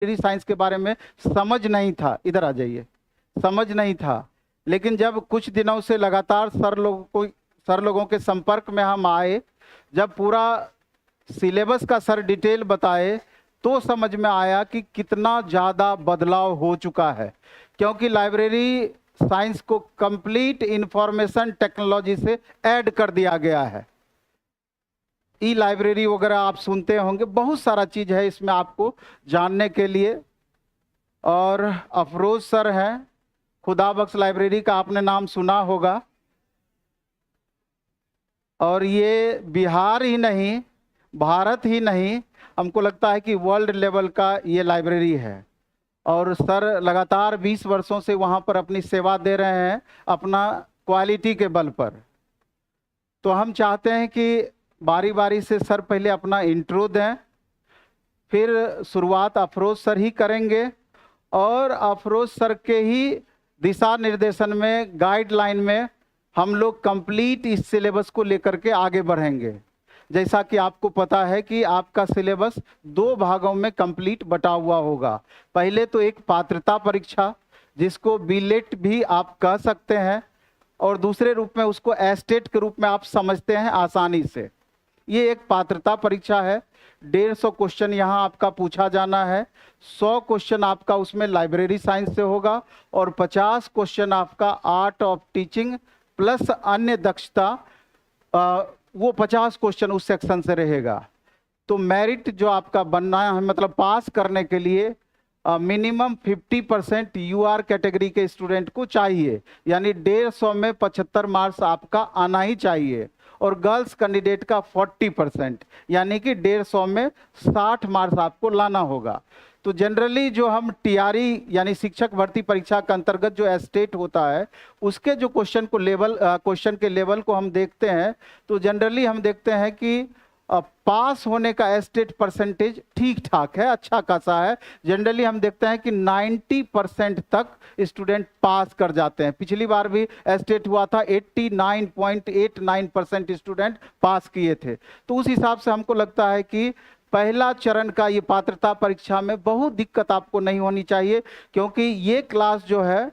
Science के बारे में समझ नहीं था, इधर आ जाइए, समझ नहीं था। लेकिन जब कुछ दिनों से लगातार सर लोगों के संपर्क में हम आए, जब पूरा सिलेबस का सर डिटेल बताए, तो समझ में आया कि कितना ज़्यादा बदलाव हो चुका है। क्योंकि लाइब्रेरी साइंस को कंप्लीट इंफॉर्मेशन टेक्नोलॉजी से ऐड कर दिया गया है। ई लाइब्रेरी वगैरह आप सुनते होंगे, बहुत सारा चीज़ है इसमें आपको जानने के लिए। और अफरोज सर हैं, खुदाबख्श लाइब्रेरी का आपने नाम सुना होगा। और ये बिहार ही नहीं, भारत ही नहीं, हमको लगता है कि वर्ल्ड लेवल का ये लाइब्रेरी है। और सर लगातार 20 वर्षों से वहाँ पर अपनी सेवा दे रहे हैं, अपना क्वालिटी के बल पर। तो हम चाहते हैं कि बारी बारी से सर पहले अपना इंट्रो दें, फिर शुरुआत अफरोज सर ही करेंगे, और अफरोज सर के ही दिशा निर्देशन में, गाइडलाइन में हम लोग कंप्लीट इस सिलेबस को लेकर के आगे बढ़ेंगे। जैसा कि आपको पता है कि आपका सिलेबस 2 भागों में कंप्लीट बटा हुआ होगा। पहले तो एक पात्रता परीक्षा, जिसको बीलेट भी आप कह सकते हैं, और दूसरे रूप में उसको एस्टेट के रूप में आप समझते हैं आसानी से। ये एक पात्रता परीक्षा है। 150 क्वेश्चन यहाँ आपका पूछा जाना है। 100 क्वेश्चन आपका उसमें लाइब्रेरी साइंस से होगा, और 50 क्वेश्चन आपका आर्ट ऑफ टीचिंग प्लस अन्य दक्षता, वो 50 क्वेश्चन उस सेक्शन से रहेगा। तो मेरिट जो आपका बनना है, मतलब पास करने के लिए मिनिमम 50% यूआर कैटेगरी के स्टूडेंट को चाहिए, यानी 150 में 75 मार्क्स आपका आना ही चाहिए। और गर्ल्स कैंडिडेट का 40%, यानी कि 150 में 60 मार्क्स आपको लाना होगा। तो जनरली जो हम टीआरई यानी शिक्षक भर्ती परीक्षा के अंतर्गत जो एस्टेट होता है, उसके जो क्वेश्चन के लेवल को हम देखते हैं, तो जनरली हम देखते हैं कि पास होने का एस्टेट परसेंटेज ठीक ठाक है, अच्छा खासा है। जनरली हम देखते हैं कि 90% तक स्टूडेंट पास कर जाते हैं। पिछली बार भी एस्टेट हुआ था, 89.89% स्टूडेंट पास किए थे। तो उस हिसाब से हमको लगता है कि पहला चरण का ये पात्रता परीक्षा में बहुत दिक्कत आपको नहीं होनी चाहिए, क्योंकि ये क्लास जो है,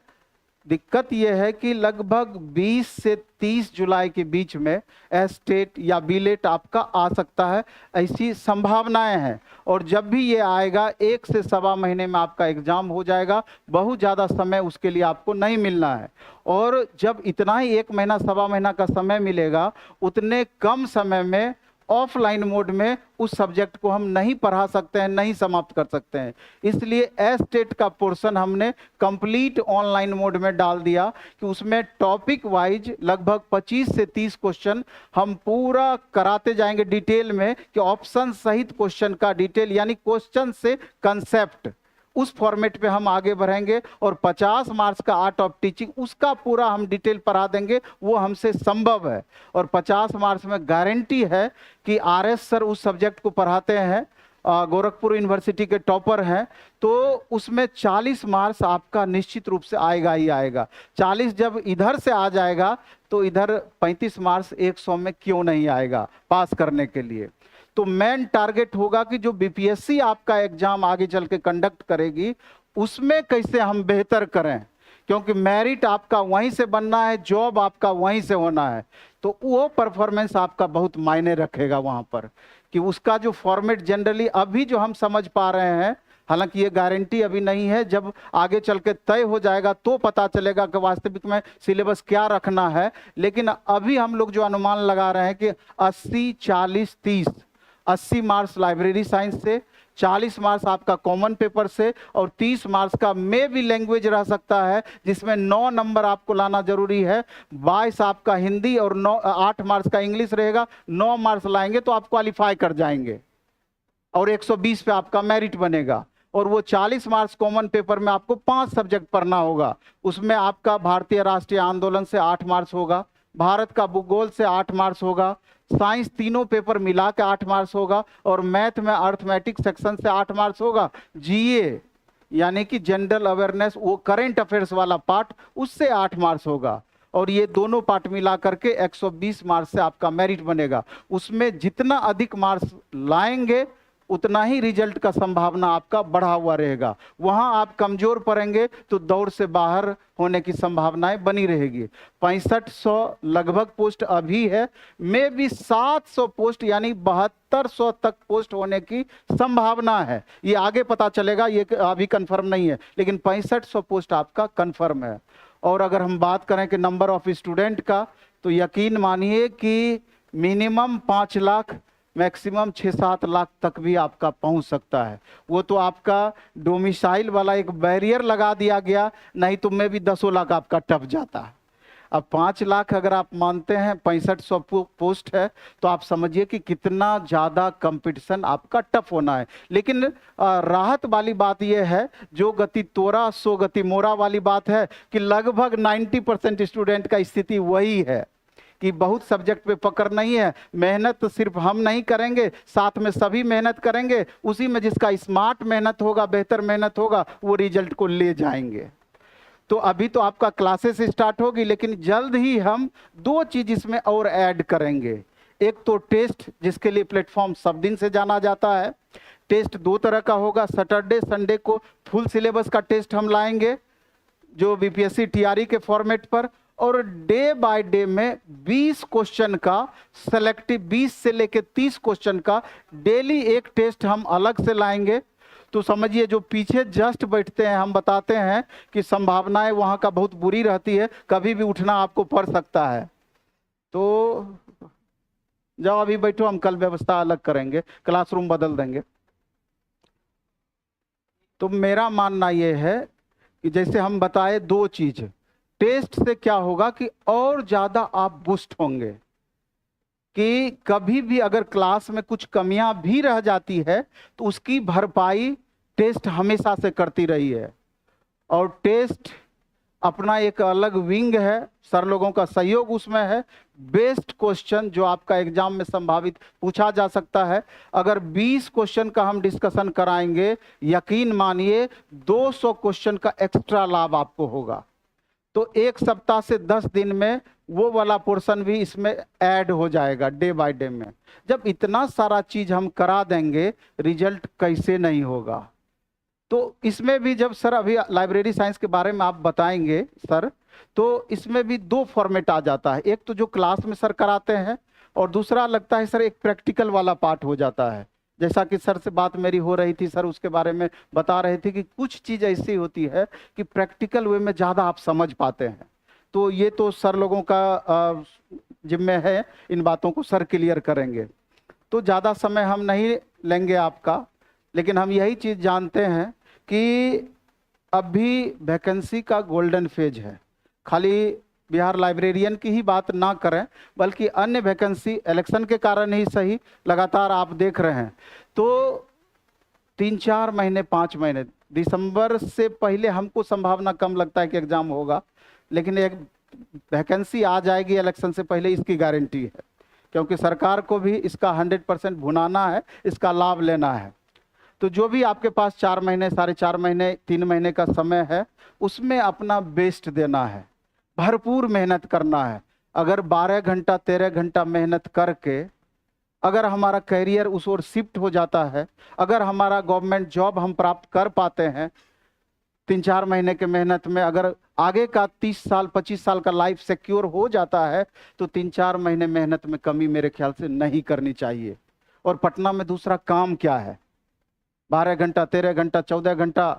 दिक्कत ये है कि लगभग 20 से 30 जुलाई के बीच में एस्टेट या बीलेट आपका आ सकता है, ऐसी संभावनाएं हैं। और जब भी ये आएगा, 1 से सवा महीने में आपका एग्जाम हो जाएगा। बहुत ज़्यादा समय उसके लिए आपको नहीं मिलना है। और जब इतना ही 1 महीना सवा महीना का समय मिलेगा, उतने कम समय में ऑफलाइन मोड में उस सब्जेक्ट को हम नहीं पढ़ा सकते हैं, नहीं समाप्त कर सकते हैं। इसलिए एस्टेट का पोर्शन हमने कंप्लीट ऑनलाइन मोड में डाल दिया कि उसमें टॉपिक वाइज लगभग 25 से 30 क्वेश्चन हम पूरा कराते जाएंगे डिटेल में, कि ऑप्शन सहित क्वेश्चन का डिटेल, यानी क्वेश्चन से कंसेप्ट, उस फॉर्मेट पे हम आगे बढ़ेंगे। और 50 मार्क्स का आर्ट ऑफ टीचिंग, उसका पूरा हम डिटेल पढ़ा देंगे, वो हमसे संभव है। और 50 मार्क्स में गारंटी है कि आरएस सर उस सब्जेक्ट को पढ़ाते हैं, गोरखपुर यूनिवर्सिटी के टॉपर हैं, तो उसमें 40 मार्क्स आपका निश्चित रूप से आएगा ही आएगा। 40 जब इधर से आ जाएगा, तो इधर 35 मार्क्स 100 में क्यों नहीं आएगा पास करने के लिए। तो मेन टारगेट होगा कि जो बीपीएससी आपका एग्जाम आगे चल के कंडक्ट करेगी, उसमें कैसे हम बेहतर करें, क्योंकि मेरिट आपका वहीं से बनना है, जॉब आपका वहीं से होना है। तो वो परफॉर्मेंस आपका बहुत मायने रखेगा वहाँ पर, कि उसका जो फॉर्मेट जनरली अभी जो हम समझ पा रहे हैं, हालांकि ये गारंटी अभी नहीं है, जब आगे चल के तय हो जाएगा तो पता चलेगा कि वास्तविक में सिलेबस क्या रखना है। लेकिन अभी हम लोग जो अनुमान लगा रहे हैं कि 80, 40, 30, 80 मार्क्स लाइब्रेरी साइंस से, 40 मार्क्स आपका कॉमन पेपर से, और 30 मार्क्स का मे भी लैंग्वेज रह सकता है, जिसमें 9 नंबर आपको लाना जरूरी है। 22 आपका हिंदी और 8 मार्क्स का इंग्लिश रहेगा। 9 मार्क्स लाएंगे तो आप क्वालिफाई कर जाएंगे, और 120 पे आपका मेरिट बनेगा। और वो 40 मार्क्स कॉमन पेपर में आपको 5 सब्जेक्ट पढ़ना होगा। उसमें आपका भारतीय राष्ट्रीय आंदोलन से 8 मार्क्स होगा, भारत का भूगोल से 8 मार्क्स होगा, साइंस तीनों पेपर मिला के 8 मार्क्स होगा, और मैथ में अर्थमेटिक सेक्शन से 8 मार्क्स होगा। जीए यानी कि जनरल अवेयरनेस, वो करेंट अफेयर्स वाला पार्ट, उससे 8 मार्क्स होगा। और ये दोनों पार्ट मिला करके 120 मार्क्स से आपका मेरिट बनेगा। उसमें जितना अधिक मार्क्स लाएंगे, उतना ही रिजल्ट का संभावना आपका बढ़ा हुआ रहेगा। वहां आप कमजोर पड़ेंगे तो दौड़ से बाहर होने की संभावनाएं बनी रहेगी। 6500 लगभग पोस्ट अभी है, में भी 700 पोस्ट यानी 7200 तक पोस्ट होने की संभावना है। ये आगे पता चलेगा, ये अभी कंफर्म नहीं है, लेकिन 6500 पोस्ट आपका कंफर्म है। और अगर हम बात करें कि नंबर ऑफ स्टूडेंट का, तो यकीन मानिए कि मिनिमम 5 लाख, मैक्सिमम 6-7 लाख तक भी आपका पहुंच सकता है। वो तो आपका डोमिसाइल वाला एक बैरियर लगा दिया गया, नहीं तो में भी 10 लाख आपका टप जाता है। अब 5 लाख अगर आप मानते हैं 6500 पोस्ट है, तो आप समझिए कि कितना ज़्यादा कंपटीशन आपका टफ होना है। लेकिन राहत वाली बात यह है, जो गति तोरा सो गति मोरा वाली बात है, कि लगभग 90% स्टूडेंट का स्थिति वही है कि बहुत सब्जेक्ट पे पकड़ नहीं है। मेहनत सिर्फ हम नहीं करेंगे, साथ में सभी मेहनत करेंगे, उसी में जिसका स्मार्ट मेहनत होगा, बेहतर मेहनत होगा, वो रिजल्ट को ले जाएंगे। तो अभी तो आपका क्लासेस स्टार्ट होगी, लेकिन जल्द ही हम 2 चीज इसमें और ऐड करेंगे। एक तो टेस्ट, जिसके लिए प्लेटफॉर्म सब दिन से जाना जाता है। टेस्ट 2 तरह का होगा। सैटरडे संडे को फुल सिलेबस का टेस्ट हम लाएंगे, जो बीपीएससी टीआरई के फॉर्मेट पर, और डे बाय डे में 20 क्वेश्चन का सेलेक्टिव, 20 से लेकर 30 क्वेश्चन का डेली एक टेस्ट हम अलग से लाएंगे। तो समझिए, जो पीछे जस्ट बैठते हैं, हम बताते हैं कि संभावनाएं वहां का बहुत बुरी रहती है, कभी भी उठना आपको पड़ सकता है। तो जाओ अभी बैठो, हम कल व्यवस्था अलग करेंगे, क्लासरूम बदल देंगे। तो मेरा मानना यह है कि जैसे हम बताए 2 चीज, टेस्ट से क्या होगा कि और ज्यादा आप बूस्ट होंगे, कि कभी भी अगर क्लास में कुछ कमियां भी रह जाती है तो उसकी भरपाई टेस्ट हमेशा से करती रही है। और टेस्ट अपना एक अलग विंग है, सर लोगों का सहयोग उसमें है। बेस्ट क्वेश्चन जो आपका एग्जाम में संभावित पूछा जा सकता है, अगर 20 क्वेश्चन का हम डिस्कशन कराएंगे, यकीन मानिए 200 क्वेश्चन का एक्स्ट्रा लाभ आपको होगा। तो 1 सप्ताह से 10 दिन में वो वाला पोर्शन भी इसमें ऐड हो जाएगा डे बाय डे में। जब इतना सारा चीज हम करा देंगे, रिजल्ट कैसे नहीं होगा। तो इसमें भी जब सर अभी लाइब्रेरी साइंस के बारे में आप बताएंगे सर, तो इसमें भी 2 फॉर्मेट आ जाता है। एक तो जो क्लास में सर कराते हैं, और दूसरा लगता है सर एक प्रैक्टिकल वाला पार्ट हो जाता है। जैसा कि सर से बात मेरी हो रही थी, सर उसके बारे में बता रहे थे कि कुछ चीज़ ऐसी होती है कि प्रैक्टिकल वे में ज़्यादा आप समझ पाते हैं। तो ये तो सर लोगों का जिम्मे है, इन बातों को सर क्लियर करेंगे। तो ज़्यादा समय हम नहीं लेंगे आपका, लेकिन हम यही चीज़ जानते हैं कि अभी वैकेंसी का गोल्डन फेज है। खाली बिहार लाइब्रेरियन की ही बात ना करें, बल्कि अन्य वैकेंसी इलेक्शन के कारण ही सही लगातार आप देख रहे हैं। तो 3-4 महीने 5 महीने, दिसंबर से पहले हमको संभावना कम लगता है कि एग्जाम होगा, लेकिन एक वैकेंसी आ जाएगी इलेक्शन से पहले, इसकी गारंटी है। क्योंकि सरकार को भी इसका 100% भुनाना है, इसका लाभ लेना है। तो जो भी आपके पास 4 महीने, 4.5 महीने, 3 महीने का समय है, उसमें अपना बेस्ट देना है, भरपूर मेहनत करना है। अगर 12 घंटा 13 घंटा मेहनत करके अगर हमारा करियर उस ओर शिफ्ट हो जाता है, अगर हमारा गवर्नमेंट जॉब हम प्राप्त कर पाते हैं 3-4 महीने के मेहनत में, अगर आगे का 30 साल 25 साल का लाइफ सिक्योर हो जाता है, तो 3-4 महीने मेहनत में कमी मेरे ख्याल से नहीं करनी चाहिए। और पटना में दूसरा काम क्या है, 12 घंटा 13 घंटा 14 घंटा,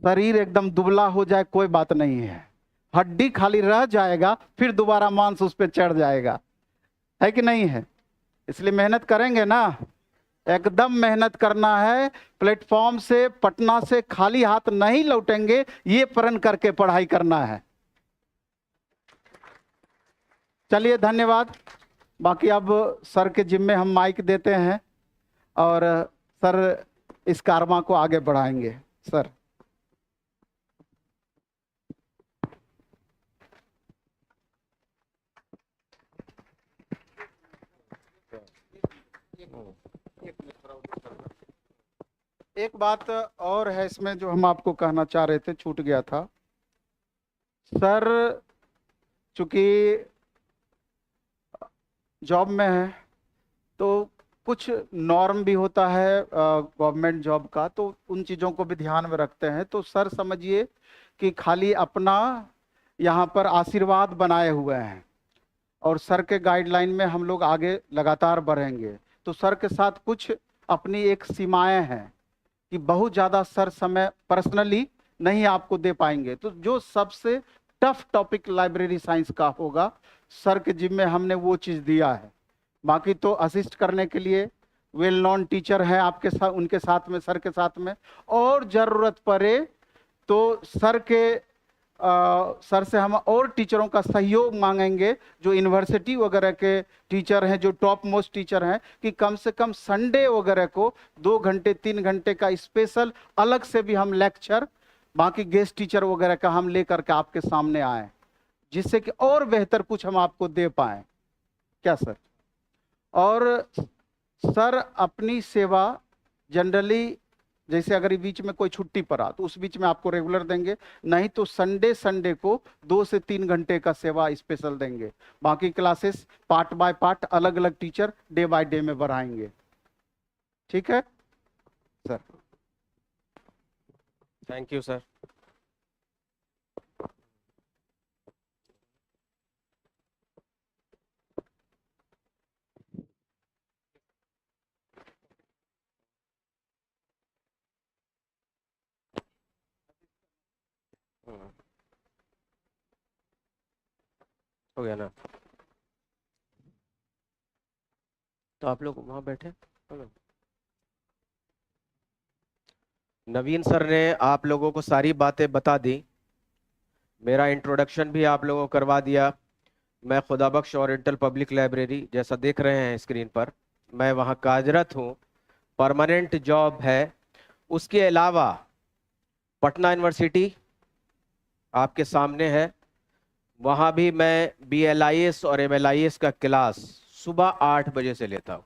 शरीर एकदम दुबला हो जाए कोई बात नहीं है, हड्डी खाली रह जाएगा, फिर दोबारा मांस उस पर चढ़ जाएगा, है कि नहीं है। इसलिए मेहनत करेंगे ना, एकदम मेहनत करना है। प्लेटफॉर्म से, पटना से खाली हाथ नहीं लौटेंगे, ये प्रण करके पढ़ाई करना है। चलिए धन्यवाद। बाकी अब सर के जिम्मे हम माइक देते हैं और सर इस कारवां को आगे बढ़ाएंगे। सर एक बात और है इसमें जो हम आपको कहना चाह रहे थे, छूट गया था। सर चूंकि जॉब में है तो कुछ नॉर्म भी होता है गवर्नमेंट जॉब का, तो उन चीज़ों को भी ध्यान में रखते हैं। तो सर समझिए कि खाली अपना यहाँ पर आशीर्वाद बनाए हुए हैं और सर के गाइडलाइन में हम लोग आगे लगातार बढ़ेंगे। तो सर के साथ कुछ अपनी एक सीमाएं हैं कि बहुत ज़्यादा सर समय पर्सनली नहीं आपको दे पाएंगे। तो जो सबसे टफ टॉपिक लाइब्रेरी साइंस का होगा, सर के जिम्मे हमने वो चीज़ दिया है। बाकी तो असिस्ट करने के लिए वेल नॉन टीचर हैं आपके साथ, उनके साथ में, सर के साथ में, और ज़रूरत पड़े तो सर से हम और टीचरों का सहयोग मांगेंगे जो यूनिवर्सिटी वगैरह के टीचर हैं, जो टॉप मोस्ट टीचर हैं, कि कम से कम संडे वगैरह को 2 घंटे 3 घंटे का स्पेशल अलग से भी हम लेक्चर बाकी गेस्ट टीचर वगैरह का हम लेकर के आपके सामने आए, जिससे कि और बेहतर कुछ हम आपको दे पाएं। क्या सर? और सर अपनी सेवा जनरली, जैसे अगर बीच में कोई छुट्टी पड़ा तो उस बीच में आपको रेगुलर देंगे, नहीं तो संडे को 2 से 3 घंटे का सेवा स्पेशल देंगे। बाकी क्लासेस पार्ट बाय पार्ट अलग अलग टीचर डे बाय डे में बढ़ाएंगे। ठीक है सर? Thank you sir. हो गया ना? तो आप लोग वहां बैठे। नवीन सर ने आप लोगों को सारी बातें बता दी, मेरा इंट्रोडक्शन भी आप लोगों को करवा दिया। मैं खुदाबख्श ओरिएंटल पब्लिक लाइब्रेरी, जैसा देख रहे हैं स्क्रीन पर, मैं वहाँ कार्यरत हूँ, परमानेंट जॉब है। उसके अलावा पटना यूनिवर्सिटी आपके सामने है, वहाँ भी मैं BLIS और MLIS का क्लास सुबह 8 बजे से लेता हूँ।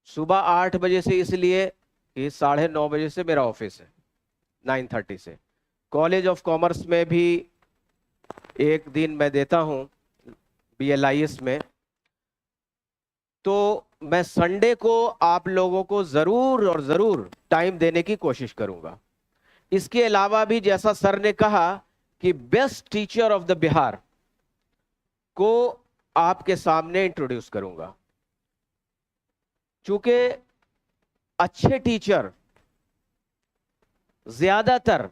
सुबह 8 बजे से इसलिए कि 9:30 बजे से मेरा ऑफिस है, 9:30 से। कॉलेज ऑफ कॉमर्स में भी एक दिन मैं देता हूँ BLIS में। तो मैं संडे को आप लोगों को ज़रूर और ज़रूर टाइम देने की कोशिश करूँगा। इसके अलावा भी जैसा सर ने कहा कि best teacher of the Bihar को आपके सामने इंट्रोड्यूस करूंगा। चूंकि अच्छे टीचर ज्यादातर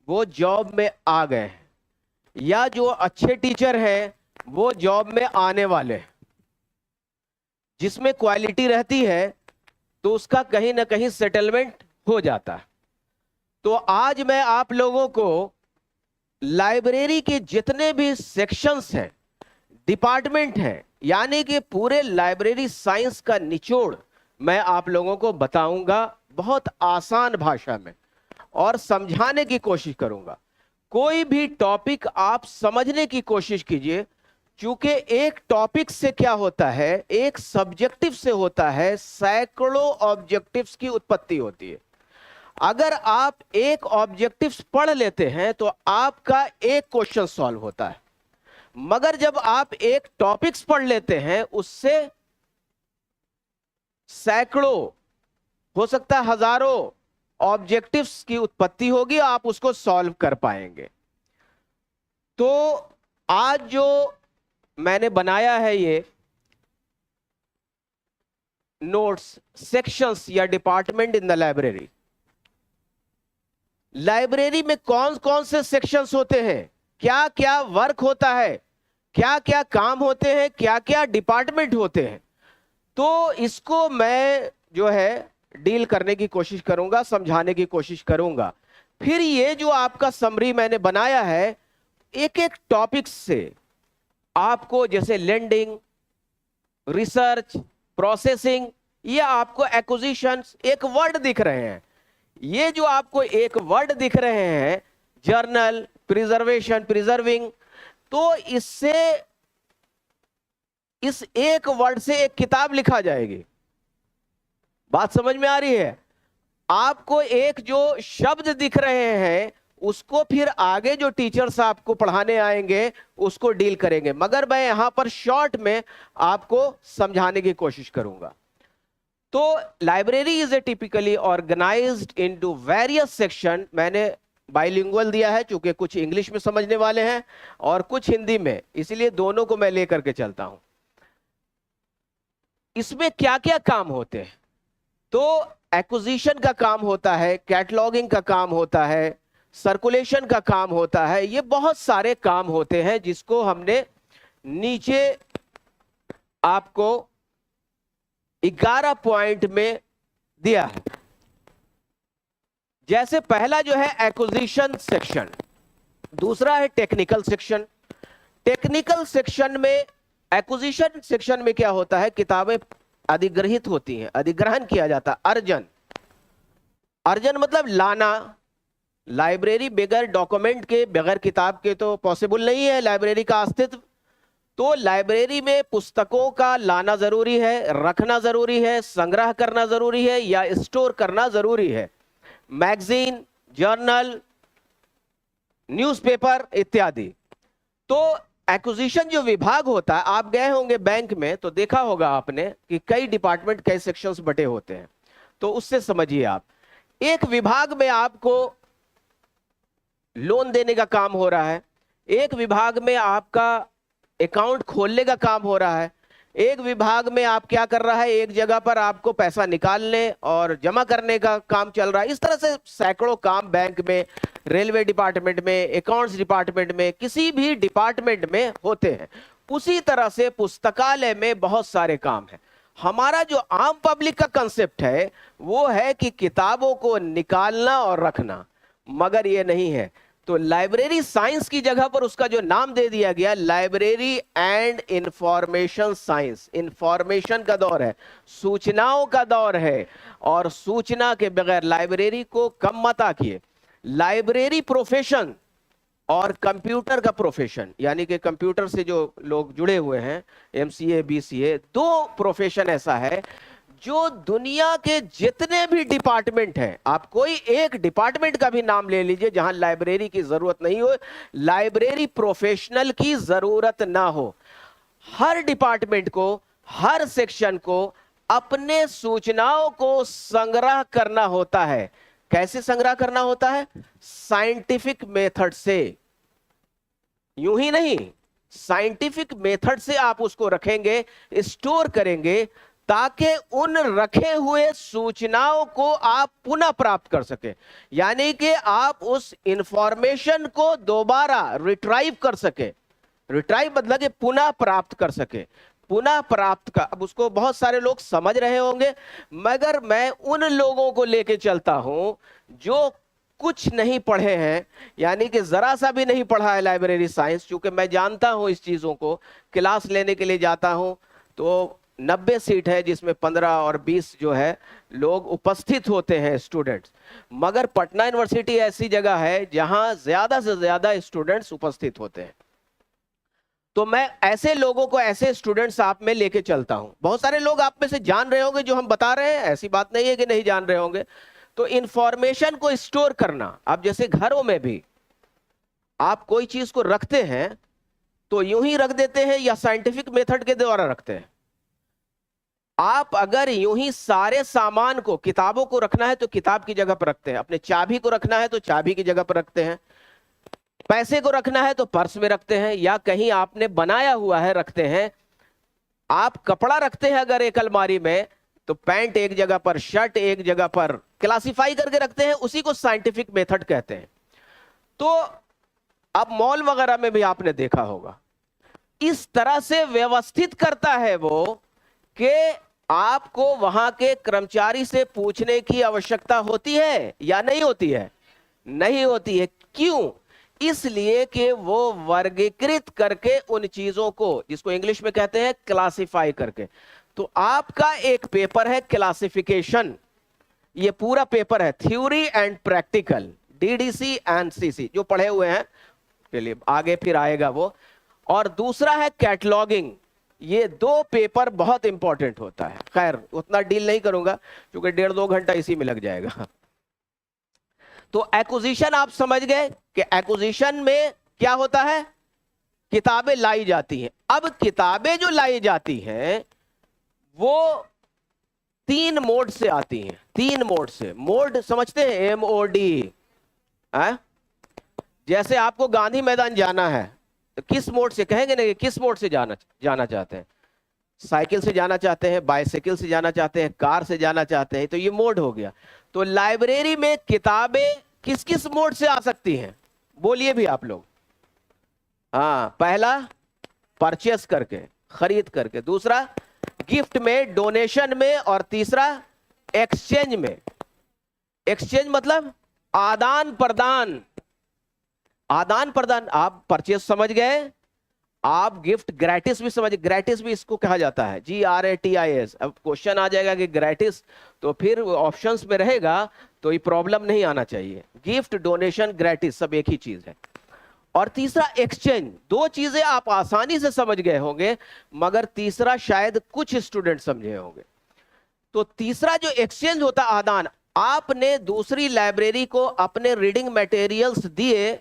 वो जॉब में आ गए हैं, या जो अच्छे टीचर हैं वो जॉब में आने वाले हैं। जिसमें क्वालिटी रहती है तो उसका कहीं ना कहीं सेटलमेंट हो जाता है। तो आज मैं आप लोगों को लाइब्रेरी के जितने भी सेक्शंस हैं, डिपार्टमेंट हैं, यानी कि पूरे लाइब्रेरी साइंस का निचोड़ मैं आप लोगों को बताऊंगा बहुत आसान भाषा में और समझाने की कोशिश करूंगा। कोई भी टॉपिक आप समझने की कोशिश कीजिए, क्योंकि एक टॉपिक से क्या होता है, एक सब्जेक्टिव से होता है सैकड़ों ऑब्जेक्टिव्स की उत्पत्ति होती है। अगर आप एक ऑब्जेक्टिव्स पढ़ लेते हैं तो आपका एक क्वेश्चन सॉल्व होता है, मगर जब आप एक टॉपिक्स पढ़ लेते हैं उससे सैकड़ों, हो सकता है हजारों ऑब्जेक्टिव्स की उत्पत्ति होगी, आप उसको सॉल्व कर पाएंगे। तो आज जो मैंने बनाया है ये नोट्स, सेक्शंस या department in the library, library में कौन कौन से सेक्शंस होते हैं, क्या क्या वर्क होता है, क्या क्या काम होते हैं, क्या क्या डिपार्टमेंट होते हैं, तो इसको मैं जो है डील करने की कोशिश करूंगा, समझाने की कोशिश करूंगा। फिर ये जो आपका समरी मैंने बनाया है, एक एक टॉपिक से आपको, जैसे लेंडिंग, रिसर्च, प्रोसेसिंग, ये आपको एक्विजिशन, एक वर्ड दिख रहे हैं, ये जो आपको एक वर्ड दिख रहे हैं, जर्नल, प्रिजर्वेशन, प्रिजर्विंग, तो इससे, इस एक वर्ड से एक किताब लिखा जाएगी। बात समझ में आ रही है? आपको एक जो शब्द दिख रहे हैं उसको फिर आगे जो टीचर्स आपको पढ़ाने आएंगे उसको डील करेंगे, मगर मैं यहां पर शॉर्ट में आपको समझाने की कोशिश करूंगा। तो library is a typically organised into various section. मैंने बाइलिंगुअल दिया है, चूंकि कुछ इंग्लिश में समझने वाले हैं और कुछ हिंदी में, इसलिए दोनों को मैं लेकर के चलता हूं। इसमें क्या क्या काम होते हैं? तो एक्विजिशन का काम होता है, कैटलॉगिंग का काम होता है, सर्कुलेशन का काम होता है, ये बहुत सारे काम होते हैं जिसको हमने नीचे आपको 11 पॉइंट में दिया है। जैसे पहला जो है एक्विजिशन सेक्शन, दूसरा है टेक्निकल सेक्शन। टेक्निकल सेक्शन में, एक्विजिशन सेक्शन में क्या होता है, किताबें अधिग्रहित होती हैं, अधिग्रहण किया जाता है। अर्जन, अर्जन मतलब लाना। लाइब्रेरी बगैर डॉक्यूमेंट के, बगैर किताब के तो पॉसिबल नहीं है लाइब्रेरी का अस्तित्व। तो लाइब्रेरी में पुस्तकों का लाना जरूरी है, रखना जरूरी है, संग्रह करना जरूरी है या स्टोर करना जरूरी है। मैगजीन, जर्नल, न्यूज़पेपर इत्यादि। तो एक्विजिशन जो विभाग होता है, आप गए होंगे बैंक में तो देखा होगा आपने कि कई डिपार्टमेंट, कई सेक्शंस बटे होते हैं। तो उससे समझिए, आप एक विभाग में आपको लोन देने का काम हो रहा है, एक विभाग में आपका अकाउंट खोलने का काम हो रहा है, एक विभाग में आप क्या कर रहा है, एक जगह पर आपको पैसा निकालने और जमा करने का काम चल रहा है। इस तरह से सैकड़ों काम बैंक में, रेलवे डिपार्टमेंट में, अकाउंट्स डिपार्टमेंट में, किसी भी डिपार्टमेंट में होते हैं। उसी तरह से पुस्तकालय में बहुत सारे काम हैं। हमारा जो आम पब्लिक का कंसेप्ट है वो है कि किताबों को निकालना और रखना, मगर ये नहीं है। तो लाइब्रेरी साइंस की जगह पर उसका जो नाम दे दिया गया, library and information science. Information का दौर है, सूचनाओं का दौर है, और सूचना के बगैर लाइब्रेरी को कम मत आकिए। लाइब्रेरी प्रोफेशन और कंप्यूटर का प्रोफेशन, यानी कि कंप्यूटर से जो लोग जुड़े हुए हैं, MCA, BCA, दो प्रोफेशन ऐसा है जो दुनिया के जितने भी डिपार्टमेंट हैं, आप कोई एक डिपार्टमेंट का भी नाम ले लीजिए जहां लाइब्रेरी की जरूरत नहीं हो, लाइब्रेरी प्रोफेशनल की जरूरत ना हो। हर डिपार्टमेंट को, हर सेक्शन को अपने सूचनाओं को संग्रह करना होता है। कैसे संग्रह करना होता है? साइंटिफिक मेथड से। यूं ही नहीं, साइंटिफिक मेथड से आप उसको रखेंगे, स्टोर करेंगे, ताकि उन रखे हुए सूचनाओं को आप पुनः प्राप्त कर सके। यानी कि आप उस इंफॉर्मेशन को दोबारा रिट्राइव कर सके। रिट्राइव मतलब कि पुनः प्राप्त कर सके। पुनः प्राप्त का, अब उसको बहुत सारे लोग समझ रहे होंगे, मगर मैं उन लोगों को लेके चलता हूं जो कुछ नहीं पढ़े हैं, यानी कि जरा सा भी नहीं पढ़ा है लाइब्रेरी साइंस। क्योंकि मैं जानता हूं इस चीजों को, क्लास लेने के लिए जाता हूं तो 90 सीट है जिसमें 15 और 20 जो है लोग उपस्थित होते हैं, स्टूडेंट्स। मगर पटना यूनिवर्सिटी ऐसी जगह है जहां ज्यादा से ज्यादा स्टूडेंट्स उपस्थित होते हैं। तो मैं ऐसे लोगों को, ऐसे स्टूडेंट्स आप में लेके चलता हूं। बहुत सारे लोग आप में से जान रहे होंगे जो हम बता रहे हैं, ऐसी बात नहीं है कि नहीं जान रहे होंगे। तो इंफॉर्मेशन को स्टोर करना, आप जैसे घरों में भी आप कोई चीज को रखते हैं तो यूं ही रख देते हैं या साइंटिफिक मेथड के द्वारा रखते हैं। आप अगर यूं ही सारे सामान को, किताबों को रखना है तो किताब की जगह पर रखते हैं, अपने चाबी को रखना है तो चाबी की जगह पर रखते हैं, पैसे को रखना है तो पर्स में रखते हैं, या कहीं आपने बनाया हुआ है रखते हैं। आप कपड़ा रखते हैं अगर एक अलमारी में, तो पैंट एक जगह पर, शर्ट एक जगह पर, क्लासिफाई करके रखते हैं, उसी को साइंटिफिक मेथड कहते हैं। तो अब मॉल वगैरह में भी आपने देखा होगा, इस तरह से व्यवस्थित करता है वो कि आपको वहां के कर्मचारी से पूछने की आवश्यकता होती है या नहीं होती है? नहीं होती है। क्यों? इसलिए कि वो वर्गीकृत करके उन चीजों को, जिसको इंग्लिश में कहते हैं क्लासिफाई करके। तो आपका एक पेपर है क्लासिफिकेशन, ये पूरा पेपर है theory and practical, DDC and CC, जो पढ़े हुए हैं के लिए आगे फिर आएगा वो। और दूसरा है कैटलॉगिंग। ये दो पेपर बहुत इंपॉर्टेंट होता है। खैर उतना डील नहीं करूंगा क्योंकि 1.5-2 घंटा इसी में लग जाएगा। तो एक्विजिशन आप समझ गए कि एक्विजिशन में क्या होता है? किताबें लाई जाती हैं। अब किताबें जो लाई जाती हैं वो 3 मोड से आती हैं, 3 मोड से। मोड समझते हैं, MOD है? जैसे आपको गांधी मैदान जाना है तो किस मोड से कहेंगे ना, कि किस मोड से जाना चाहते हैं? साइकिल से जाना चाहते हैं, बाइसाइकिल से जाना चाहते हैं, कार से जाना चाहते हैं, तो ये मोड हो गया। तो लाइब्रेरी में किताबें किस किस मोड से आ सकती हैं, बोलिए भी आप लोग। हाँ, पहला परचेस करके, खरीद करके, दूसरा गिफ्ट में, डोनेशन में, और तीसरा एक्सचेंज में। एक्सचेंज मतलब आदान प्रदान। आदान प्रदान, आप परचेस समझ गए, आप गिफ्ट ग्रेटिस भी समझ, ग्रेटिस भी इसको कहा जाता है, GRATIS। अब क्वेश्चन आ जाएगा कि ग्रेटिस, तो फिर ऑप्शंस में रहेगा, तो ये प्रॉब्लम नहीं आना चाहिए। गिफ्ट, डोनेशन, ग्रेटिस सब एक ही चीज है। और तीसरा एक्सचेंज। 2 चीजें आप आसानी से समझ गए होंगे, मगर तीसरा शायद कुछ स्टूडेंट समझे होंगे। तो तीसरा जो एक्सचेंज होता है, आदान। आपने दूसरी लाइब्रेरी को अपने रीडिंग मटेरियल्स दिए,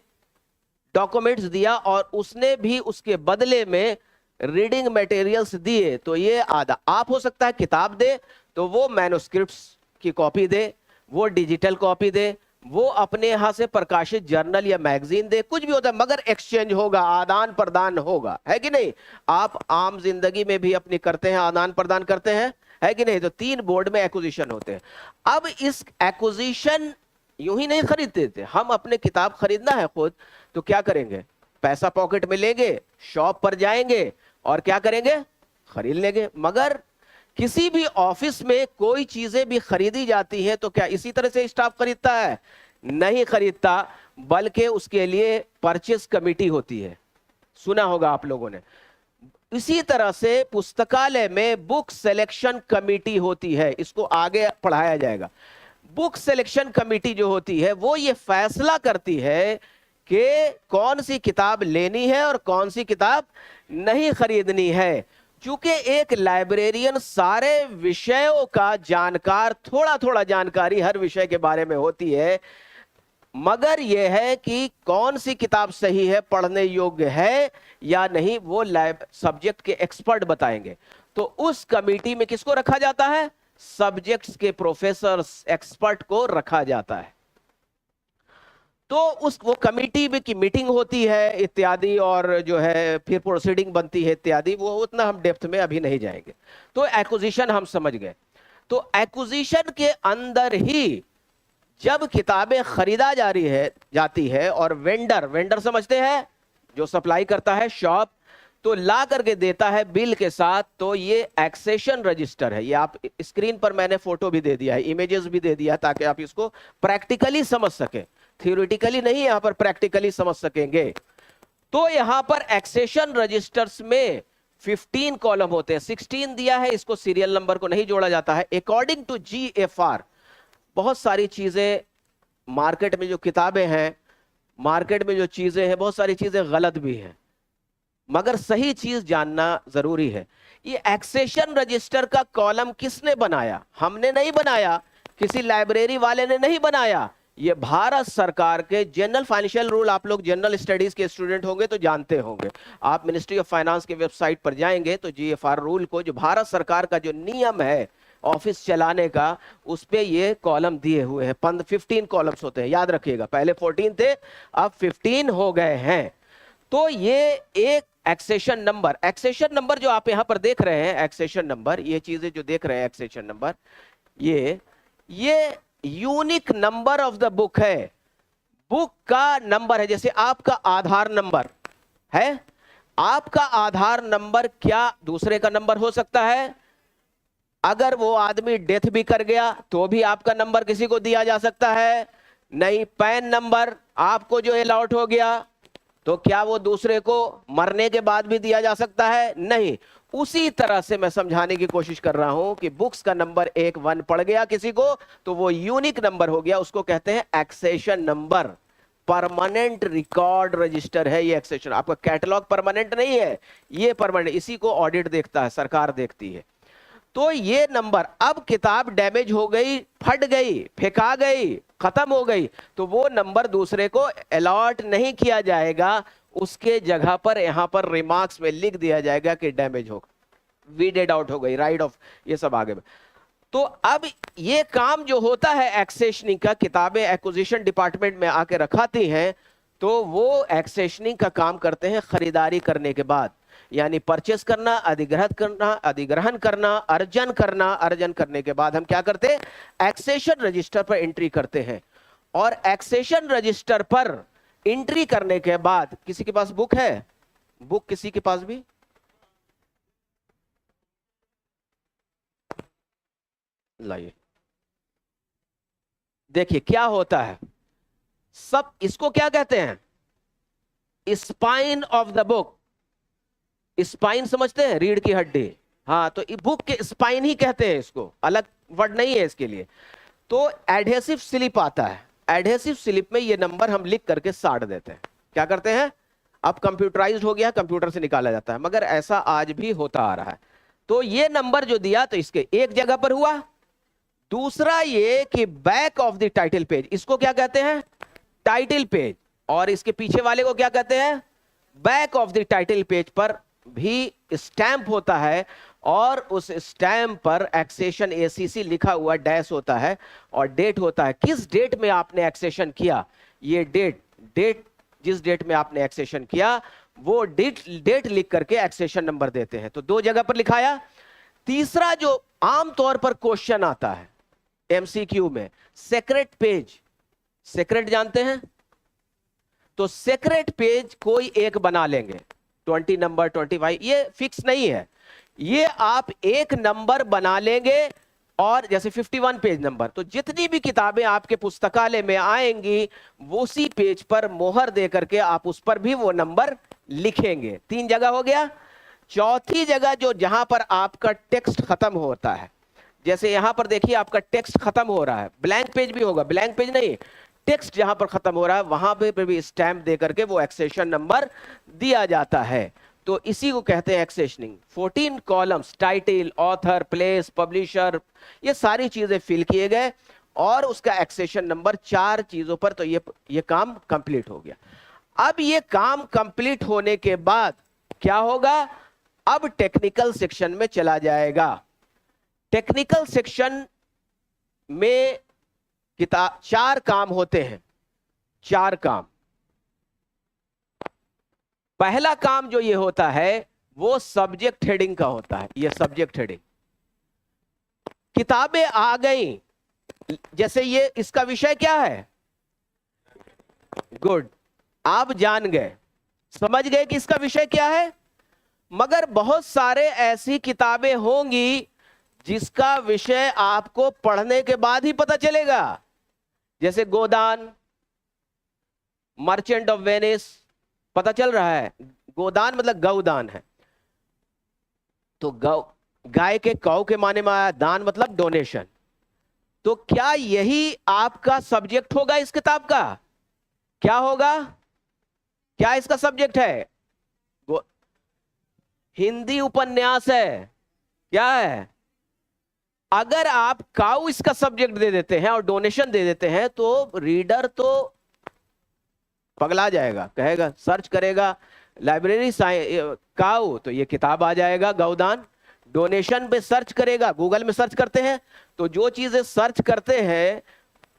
डॉक्यूमेंट्स दिया, और उसने भी उसके बदले में रीडिंग मटेरियल्स दिए, तो ये आधा। आप हो सकता है किताब दे, तो वो मैन्युस्क्रिप्ट्स की कॉपी दे, वो डिजिटल कॉपी दे, वो अपने यहां से प्रकाशित जर्नल या मैगजीन दे, कुछ भी होता है, मगर एक्सचेंज होगा, आदान प्रदान होगा, है कि नहीं? आप आम जिंदगी में भी अपनी करते हैं, आदान प्रदान करते हैं, है कि नहीं? तो 3 बोर्ड में एक्विजिशन होते हैं। अब इस एक्विजिशन यूं ही नहीं खरीदते थे हम। अपने किताब खरीदना है खुद, तो क्या करेंगे? पैसा पॉकेट में लेंगे, शॉप पर जाएंगे और क्या करेंगे? खरीद लेंगे। मगर किसी भी ऑफिस में कोई चीजें भी खरीदी जाती हैं, तो क्या इसी तरह से स्टाफ खरीदता है? नहीं खरीदता, बल्कि उसके लिए परचेस कमेटी होती है, सुना होगा आप लोगों ने। इसी तरह से पुस्तकालय में बुक सिलेक्शन कमेटी होती है, इसको आगे पढ़ाया जाएगा। बुक सिलेक्शन कमेटी जो होती है, वो ये फैसला करती है कि कौन सी किताब लेनी है और कौन सी किताब नहीं खरीदनी है। चूंकि एक लाइब्रेरियन सारे विषयों का जानकार, थोड़ा थोड़ा जानकारी हर विषय के बारे में होती है, मगर यह है कि कौन सी किताब सही है, पढ़ने योग्य है या नहीं, वो सब्जेक्ट के एक्सपर्ट बताएंगे। तो उस कमेटी में किसको रखा जाता है? सब्जेक्ट्स के प्रोफेसर्स, एक्सपर्ट को रखा जाता है। तो वो कमेटी में की मीटिंग होती है इत्यादि, और जो है फिर प्रोसीडिंग बनती है इत्यादि, वो उतना हम डेप्थ में अभी नहीं जाएंगे। तो एक्विजिशन हम समझ गए। तो एक्विजिशन के अंदर ही जब किताबें खरीदा जाती है, और वेंडर समझते हैं, जो सप्लाई करता है, शॉप, तो ला करके देता है बिल के साथ, तो ये एक्सेशन रजिस्टर है। ये आप स्क्रीन पर मैंने फोटो भी दे दिया है, इमेजेस भी दे दिया है, ताकि आप इसको प्रैक्टिकली समझ सके, थियोरिटिकली नहीं, यहां पर प्रैक्टिकली समझ सकेंगे। तो यहां पर एक्सेशन रजिस्टर्स में 15 कॉलम होते हैं, 16 दिया है, इसको सीरियल नंबर को नहीं जोड़ा जाता है। अकॉर्डिंग टू GFR बहुत सारी चीजें, मार्केट में जो किताबें हैं, मार्केट में जो चीजें हैं, बहुत सारी चीजें गलत भी हैं, मगर सही चीज जानना जरूरी है। ये एक्सेशन रजिस्टर का कॉलम किसने बनाया? हमने नहीं बनाया, किसी लाइब्रेरी वाले ने नहीं बनाया। ये भारत सरकार के जनरल फाइनेंशियल रूल, आप लोग जनरल स्टडीज के स्टूडेंट होंगे तो जानते होंगे। आप मिनिस्ट्री ऑफ फाइनेंस के वेबसाइट पर जाएंगे तो GFR रूल को, जो भारत सरकार का जो नियम है ऑफिस चलाने का, उस पे ये कॉलम दिए हुए हैं। 15 कॉलम्स होते हैं, याद रखिएगा। पहले 14 थे, अब 15 हो गए हैं। तो ये एक एक्सेशन नंबर जो आप यहां पर देख रहे हैं, एक्सेशन नंबर, ये चीजें जो देख रहे हैं, एक्सेशन नंबर, ये unique number of the book है। बुक का नंबर है। जैसे आपका आधार नंबर है, आपका आधार नंबर क्या दूसरे का नंबर हो सकता है? अगर वो आदमी डेथ भी कर गया तो भी आपका नंबर किसी को दिया जा सकता है? नहीं। पैन नंबर आपको जो अलॉट हो गया, तो क्या वो दूसरे को मरने के बाद भी दिया जा सकता है? नहीं। उसी तरह से मैं समझाने की कोशिश कर रहा हूं कि बुक्स का नंबर 1 पड़ गया किसी को, तो वो यूनिक नंबर हो गया, उसको कहते हैं accession number. Permanent record register है ये एक्सेशन। आपका कैटलॉग परमानेंट नहीं है, ये परमानेंट, इसी को ऑडिट देखता है, सरकार देखती है। तो ये नंबर, अब किताब डैमेज हो गई, फट गई, फेंका गई, खत्म हो गई, तो वो नंबर दूसरे को अलॉट नहीं किया जाएगा। उसके जगह पर यहां पर रिमार्क्स में लिख दिया जाएगा कि डैमेज हो, वीडेड आउट हो गई, राइट ऑफ, ये सब आगे में। तो अब ये काम जो होता है एक्सेशनिंग का, किताबें एक्विजिशन डिपार्टमेंट में आके रखाती हैं, तो वो एक्सेशनिंग का काम करते हैं खरीदारी करने के बाद, यानी परचेस करना, अधिग्रहण करना, अर्जन करने के बाद हम क्या करते हैं, एक्सेशन रजिस्टर पर एंट्री करते हैं। और एक्सेशन रजिस्टर पर एंट्री करने के बाद, किसी के पास बुक है, बुक किसी के पास भी, लाइए देखिए क्या होता है। सब इसको क्या कहते हैं, spine of the book. Spine समझते हैं, रीढ़ की हड्डी, हाँ, तो बुक के स्पाइन ही कहते हैं इसको, अलग वर्ड नहीं है इसके लिए। तो एडहेसिव स्लिप आता है, एडहेसिव स्लिप में ये नंबर हम लिख करके साट देते हैं। क्या करते हैं, अब कंप्यूटराइज्ड हो गया, कंप्यूटर से निकाला जाता है, मगर ऐसा आज भी होता आ रहा है। तो ये नंबर जो दिया, तो इसके एक जगह पर हुआ। दूसरा ये कि back of the title page, इसको क्या कहते हैं, टाइटल पेज, और इसके पीछे वाले को क्या कहते हैं, back of the title page पर भी स्टैंप होता है, और उस स्टैंप पर एक्सेशन एसीसी लिखा हुआ डैश होता है, और डेट होता है, किस डेट में आपने एक्सेशन किया। ये डेट जिस डेट में आपने एक्सेशन किया, वो डेट लिख करके एक्सेशन नंबर देते हैं। तो दो जगह पर लिखाया। तीसरा जो आमतौर पर क्वेश्चन आता है एमसीक्यू में, सेक्रेट पेज, सेक्रेट जानते हैं, तो सेक्रेट पेज कोई एक बना लेंगे, 20 नंबर 25, ये फिक्स नहीं है, ये आप एक नंबर बना लेंगे। और जैसे 51 पेज नंबर, तो जितनी भी किताबें आपके पुस्तकालय में आएंगी, वो उसी पेज पर मोहर दे करके आप उस पर भी वो नंबर लिखेंगे। 3 जगह हो गया। चौथी जगह जो जहां पर आपका टेक्स्ट खत्म होता है, जैसे यहां पर देखिए आपका टेक्स्ट खत्म हो रहा है, ब्लैंक पेज भी होगा, ब्लैंक पेज नहीं, टेक्स्ट जहां पर खत्म हो रहा है, वहां पे भी स्टैंप दे करके वो एक्सेशन नंबर दिया जाता है। तो इसी को कहते हैं एक्सेशनिंग। 14 columns, title, author, place, publisher, ये सारी चीजें फिल किए गए, और उसका एक्सेशन नंबर 4 चीजों पर, तो ये काम कंप्लीट हो गया। अब ये काम कंप्लीट होने के बाद क्या होगा, अब टेक्निकल सेक्शन में चला जाएगा। टेक्निकल सेक्शन में 4 काम होते हैं, 4 काम। पहला काम जो ये होता है, वो सब्जेक्ट हेडिंग का होता है। ये सब्जेक्ट हेडिंग, किताबें आ गई, जैसे ये इसका विषय क्या है, गुड, आप जान गए, समझ गए कि इसका विषय क्या है। मगर बहुत सारे ऐसी किताबें होंगी जिसका विषय आपको पढ़ने के बाद ही पता चलेगा, जैसे गोदान, मर्चेंट ऑफ वेनिस, पता चल रहा है, गोदान मतलब गौदान है, तो गाय के कौ के माने में आया, दान मतलब डोनेशन। तो क्या यही आपका सब्जेक्ट होगा इस किताब का, क्या होगा, क्या इसका सब्जेक्ट है, हिंदी उपन्यास है, क्या है। अगर आप काउ इसका सब्जेक्ट दे देते हैं और डोनेशन दे देते हैं, तो रीडर तो पगला जाएगा, कहेगा, सर्च करेगा लाइब्रेरी काउ, तो ये किताब आ जाएगा गौदान। डोनेशन पे सर्च करेगा, गूगल में सर्च करते हैं, तो जो चीजें सर्च करते हैं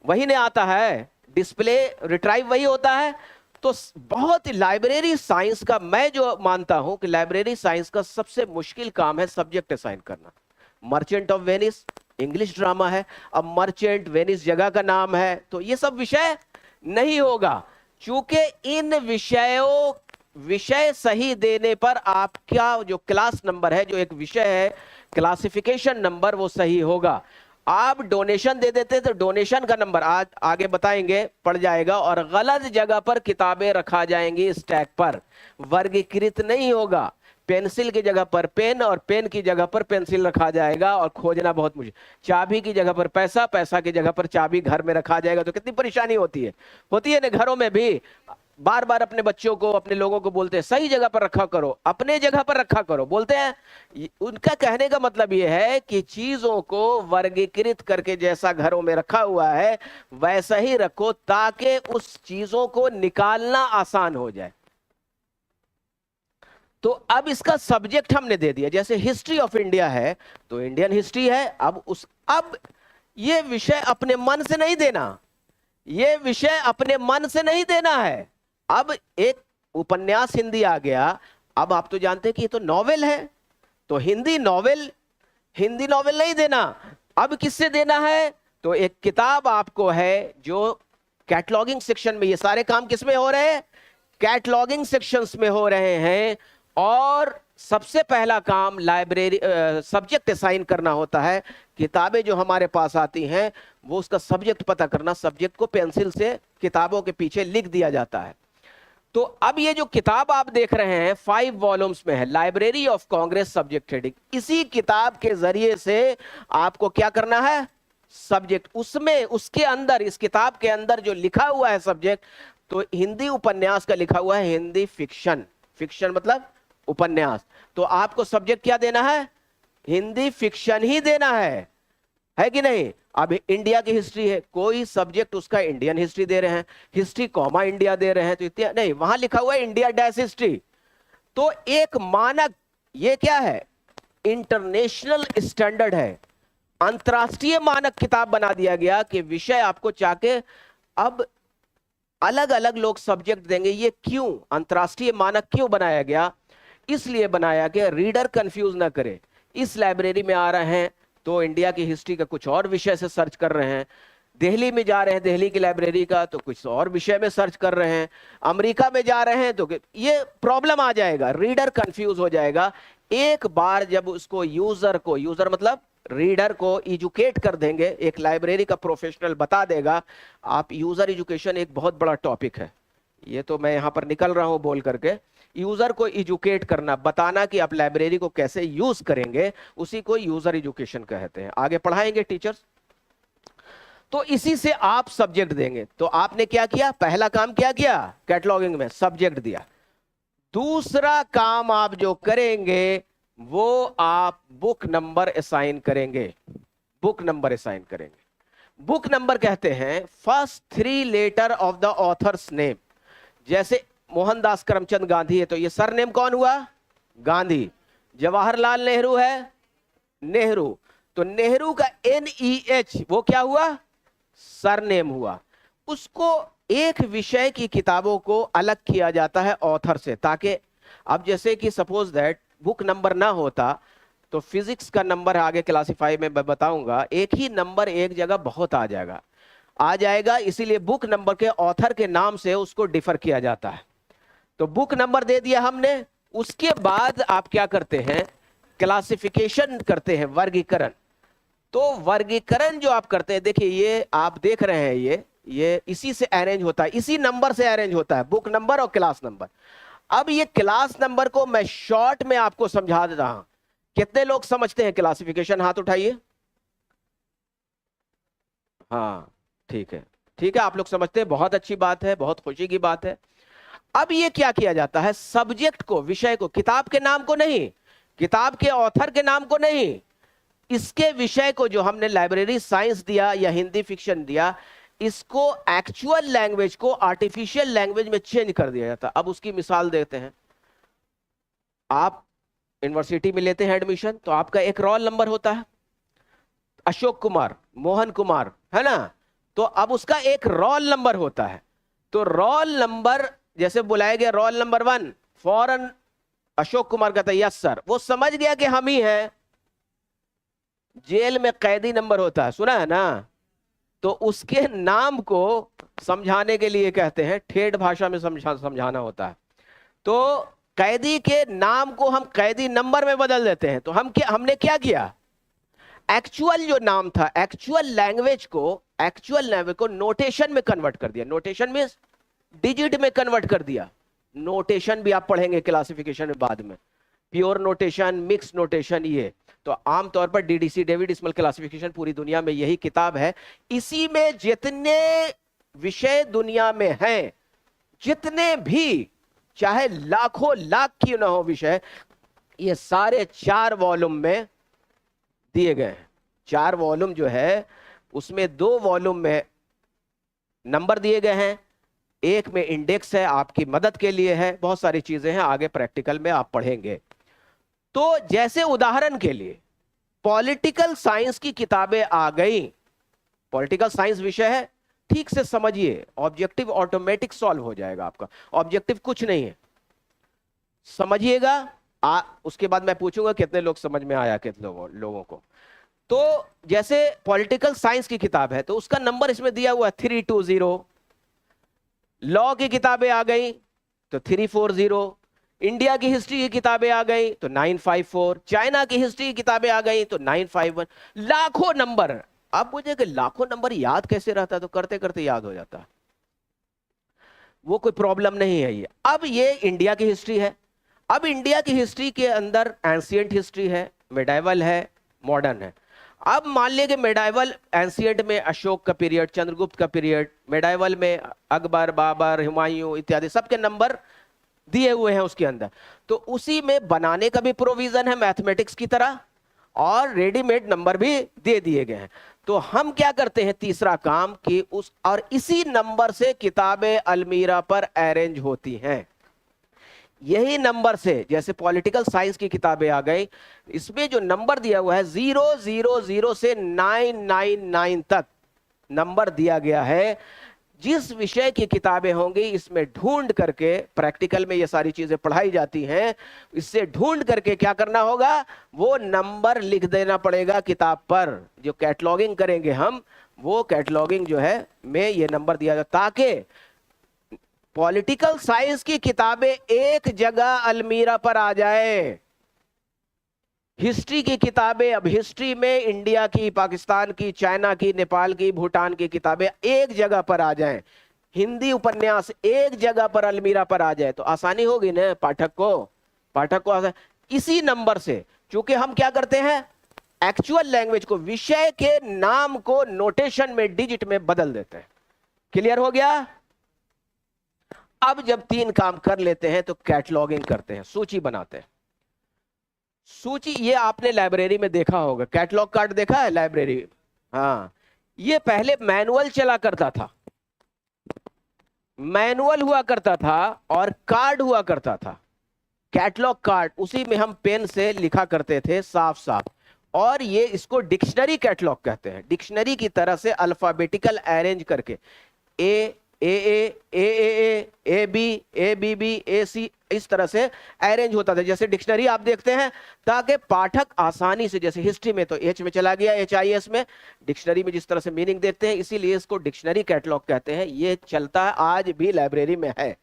वही नहीं आता है, डिस्प्ले रिट्राइव वही होता है। तो बहुत ही लाइब्रेरी साइंस का, मैं जो मानता हूं कि लाइब्रेरी साइंस का सबसे मुश्किल काम है सब्जेक्ट असाइन करना। Merchant of Venice English drama है, अब मर्चेंट वेनिस जगह का नाम है, तो ये सब विषय नहीं होगा। चूंकि इन विषय सही देने पर आपका जो क्लास नंबर है, जो एक विषय है, क्लासिफिकेशन नंबर, वो सही होगा। आप डोनेशन दे देते तो डोनेशन का नंबर आज आगे बताएंगे पड़ जाएगा, और गलत जगह पर किताबें रखा जाएंगी स्टैक पर, वर्गीकृत नहीं होगा। पेंसिल की जगह पर पेन और पेन की जगह पर पेंसिल रखा जाएगा, और खोजना बहुत मुश्किल। चाबी की जगह पर पैसा, पैसा की जगह पर चाबी घर में रखा जाएगा, तो कितनी परेशानी होती है ना। घरों में भी बार बार अपने बच्चों को, अपने लोगों को बोलते हैं सही जगह पर रखा करो, अपने जगह पर रखा करो, बोलते हैं। उनका कहने का मतलब यह है कि चीजों को वर्गीकृत करके जैसा घरों में रखा हुआ है वैसा ही रखो, ताकि उस चीजों को निकालना आसान हो जाए। तो अब इसका सब्जेक्ट हमने दे दिया, जैसे हिस्ट्री ऑफ इंडिया है तो इंडियन हिस्ट्री है। अब ये विषय अपने मन से नहीं देना, ये विषय अपने मन से नहीं देना है। अब एक उपन्यास हिंदी आ गया, अब आप तो जानते हैं कि ये तो नॉवेल है, तो हिंदी नॉवेल नहीं देना। अब किससे देना है? तो एक किताब आपको है जो कैटलॉगिंग सेक्शन में, ये सारे काम किसमें हो रहे हैं? कैटलॉगिंग सेक्शंस में हो रहे हैं। और सबसे पहला काम लाइब्रेरी सब्जेक्ट असाइन करना होता है। किताबें जो हमारे पास आती हैं वो उसका सब्जेक्ट पता करना, सब्जेक्ट को पेंसिल से किताबों के पीछे लिख दिया जाता है। तो अब ये जो किताब आप देख रहे हैं 5 वॉल्यूम्स में है, library of Congress subject heading. इसी किताब के जरिए से आपको क्या करना है? सब्जेक्ट, उसमें उसके अंदर, इस किताब के अंदर जो लिखा हुआ है सब्जेक्ट, तो हिंदी उपन्यास का लिखा हुआ है हिंदी फिक्शन। फिक्शन मतलब उपन्यास, तो आपको सब्जेक्ट क्या देना है? हिंदी फिक्शन ही देना है कि नहीं? अब इंडिया की हिस्ट्री है, कोई सब्जेक्ट उसका इंडियन हिस्ट्री दे रहे हैं, हिस्ट्री कॉमा इंडिया दे रहे हैं, तो इतना नहीं, वहां लिखा हुआ है इंडिया डैश हिस्ट्री। तो एक मानक, ये क्या है? इंटरनेशनल स्टैंडर्ड है, अंतरराष्ट्रीय मानक किताब बना दिया गया कि विषय आपको चाहे अब अलग अलग लोग सब्जेक्ट देंगे। ये क्यों अंतरराष्ट्रीय मानक क्यों बनाया गया? इसलिए बनाया गया रीडर कंफ्यूज ना करे। इस लाइब्रेरी में आ रहे हैं तो इंडिया की हिस्ट्री का कुछ और विषय से सर्च कर रहे हैं, दिल्ली में जा रहे हैं दिल्ली की लाइब्रेरी का तो कुछ और विषय में सर्च कर रहे हैं, अमेरिका में जा रहे हैं तो ये प्रॉब्लम आ जाएगा, रीडर कंफ्यूज हो जाएगा। एक बार जब उसको यूजर मतलब रीडर को एजुकेट कर देंगे, एक लाइब्रेरी का प्रोफेशनल बता देगा। आप यूजर एजुकेशन एक बहुत बड़ा टॉपिक है, ये तो मैं यहां पर निकल रहा हूं बोल करके। यूजर को एजुकेट करना, बताना कि आप लाइब्रेरी को कैसे यूज करेंगे, उसी को यूजर एजुकेशन कहते हैं। आगे पढ़ाएंगे टीचर्स, तो इसी से आप सब्जेक्ट देंगे। तो आपने क्या किया? पहला काम क्या किया? कैटलॉगिंग में सब्जेक्ट दिया। दूसरा काम आप जो करेंगे वो आप बुक नंबर असाइन करेंगे। बुक नंबर असाइन करेंगे। बुक नंबर कहते हैं first 3 letter of the author's name. जैसे मोहनदास करमचंद गांधी है तो ये सरनेम कौन हुआ? गांधी। जवाहरलाल नेहरू है, नेहरू, तो नेहरू का NEH वो क्या हुआ? सरनेम हुआ। उसको एक विषय की किताबों को अलग किया जाता है ऑथर से, ताकि अब जैसे कि सपोज दैट बुक नंबर ना होता तो फिजिक्स का नंबर आगे क्लासिफाई में मैं बताऊंगा, एक ही नंबर एक जगह बहुत आ जाएगा, इसीलिए बुक नंबर के ऑथर के नाम से उसको डिफर किया जाता है। तो बुक नंबर दे दिया हमने। उसके बाद आप क्या करते हैं? क्लासिफिकेशन करते हैं, वर्गीकरण। तो वर्गीकरण जो आप करते हैं, देखिए ये आप देख रहे हैं, ये इसी से अरेंज होता है, इसी नंबर से अरेंज होता है, बुक नंबर और क्लास नंबर। अब ये क्लास नंबर को मैं शॉर्ट में आपको समझा दे रहा हूं। कितने लोग समझते हैं क्लासिफिकेशन? हाथ उठाइए। हाँ ठीक है, ठीक है, आप लोग समझते हैं, बहुत अच्छी बात है, बहुत खुशी की बात है। अब ये क्या किया जाता है? सब्जेक्ट को, विषय को, किताब के नाम को नहीं, किताब के ऑथर के नाम को नहीं, इसके विषय को, जो हमने लाइब्रेरी साइंस दिया या हिंदी फिक्शन दिया, इसको एक्चुअल लैंग्वेज को आर्टिफिशियल लैंग्वेज में चेंज कर दिया जाता है। अब उसकी मिसाल देते हैं। आप यूनिवर्सिटी में लेते हैं एडमिशन, तो आपका एक रोल नंबर होता है, अशोक कुमार, मोहन कुमार, है ना? तो अब उसका एक रोल नंबर होता है। तो रोल नंबर जैसे बुलाया गया, रोल नंबर 1, फौरन अशोक कुमार कहता है यस सर, वो समझ गया कि हम ही हैं। जेल में कैदी नंबर होता है, सुना है ना? तो उसके नाम को समझाने के लिए कहते हैं, ठेठ भाषा में समझाना होता है। तो कैदी के नाम को हम कैदी नंबर में बदल देते हैं। तो हमने क्या किया? एक्चुअल जो नाम था, एक्चुअल लैंग्वेज को नोटेशन में कन्वर्ट कर दिया। नोटेशन में डिजिट में कन्वर्ट कर दिया। नोटेशन भी आप पढ़ेंगे क्लासिफिकेशन में बाद में, प्योर नोटेशन, मिक्स नोटेशन, ये तो आमतौर पर DDC, डेविड डिसिमल क्लासिफिकेशन, पूरी दुनिया में यही किताब है। इसी में जितने विषय दुनिया में हैं, जितने भी, चाहे लाखों लाख क्यों ना हो विषय, ये सारे 4 वॉल्यूम में दिए गए हैं। 4 वॉल्यूम जो है उसमें 2 वॉल्यूम में नंबर दिए गए हैं, एक में इंडेक्स है, आपकी मदद के लिए है, बहुत सारी चीजें हैं, आगे प्रैक्टिकल में आप पढ़ेंगे। तो जैसे उदाहरण के लिए पॉलिटिकल साइंस की किताबें आ गई, पॉलिटिकल साइंस विषय है, ठीक से समझिए, ऑब्जेक्टिव ऑटोमेटिक सॉल्व हो जाएगा आपका, ऑब्जेक्टिव कुछ नहीं है, समझिएगा। उसके बाद मैं पूछूंगा कितने लोग समझ में आया, कितने लोगों को। तो जैसे पॉलिटिकल साइंस की किताब है तो उसका नंबर इसमें दिया हुआ है 320, लॉ की किताबें आ गई तो 340, इंडिया की हिस्ट्री की किताबें आ गई तो 954, चाइना की हिस्ट्री की किताबें आ गई तो 951, लाखों नंबर। अब मुझे कि लाखों नंबर याद कैसे रहता, तो करते करते याद हो जाता, वो कोई प्रॉब्लम नहीं है ये। अब ये इंडिया की हिस्ट्री है, अब इंडिया की हिस्ट्री के अंदर एंशिएंट हिस्ट्री है, मिडाइवल है, मॉडर्न है। अब मान लीजिए कि मिडाइवल एंशिएंट में अशोक का पीरियड, चंद्रगुप्त का पीरियड, मिडाइवल में अकबर, बाबर, हुमायूं इत्यादि सबके नंबर दिए हुए हैं उसके अंदर। तो उसी में बनाने का भी प्रोविजन है मैथमेटिक्स की तरह, और रेडीमेड नंबर भी दे दिए गए हैं। तो हम क्या करते हैं, तीसरा काम कि उस और इसी नंबर से किताबें अलमीरा पर अरेंज होती हैं, यही नंबर से। जैसे पॉलिटिकल साइंस की किताबें आ गई, इसमें जो नंबर दिया हुआ है 000 से 999 तक नंबर दिया गया है। जिस विषय की किताबें होंगी इसमें ढूंढ करके, प्रैक्टिकल में ये सारी चीजें पढ़ाई जाती हैं, इससे ढूंढ करके क्या करना होगा, वो नंबर लिख देना पड़ेगा किताब पर। जो कैटलॉगिंग करेंगे हम, वो कैटलॉगिंग जो है में ये नंबर दिया जाए, ताकि पॉलिटिकल साइंस की किताबें एक जगह अलमीरा पर आ जाए। हिस्ट्री की किताबें, अब हिस्ट्री में इंडिया की, पाकिस्तान की, चाइना की, नेपाल की, भूटान की किताबें एक जगह पर आ जाएं, हिंदी उपन्यास एक जगह पर अलमीरा पर आ जाए, तो आसानी होगी ना पाठक को आसानी। इसी नंबर से, चूंकि हम क्या करते हैं, एक्चुअल लैंग्वेज को, विषय के नाम को नोटेशन में, डिजिट में बदल देते हैं। क्लियर हो गया? अब जब 3 काम कर लेते हैं तो कैटलॉगिंग करते हैं, सूची बनाते हैं। सूची ये आपने लाइब्रेरी में देखा होगा, कैटलॉग कार्ड देखा है लाइब्रेरी? हाँ, ये पहले मैनुअल चला करता था, मैनुअल हुआ करता था और कार्ड हुआ करता था, कैटलॉग कार्ड। उसी में हम पेन से लिखा करते थे साफ साफ, और ये इसको डिक्शनरी कैटलॉग कहते हैं। डिक्शनरी की तरह से अल्फाबेटिकल अरेंज करके A B, A B B, A C, इस तरह से अरेंज होता था। जैसे डिक्शनरी आप देखते हैं, ताकि पाठक आसानी से, जैसे हिस्ट्री में तो एच में चला गया, HIS में, डिक्शनरी में जिस तरह से मीनिंग देते हैं, इसीलिए इसको डिक्शनरी कैटलॉग कहते हैं। ये चलता है, आज भी लाइब्रेरी में है।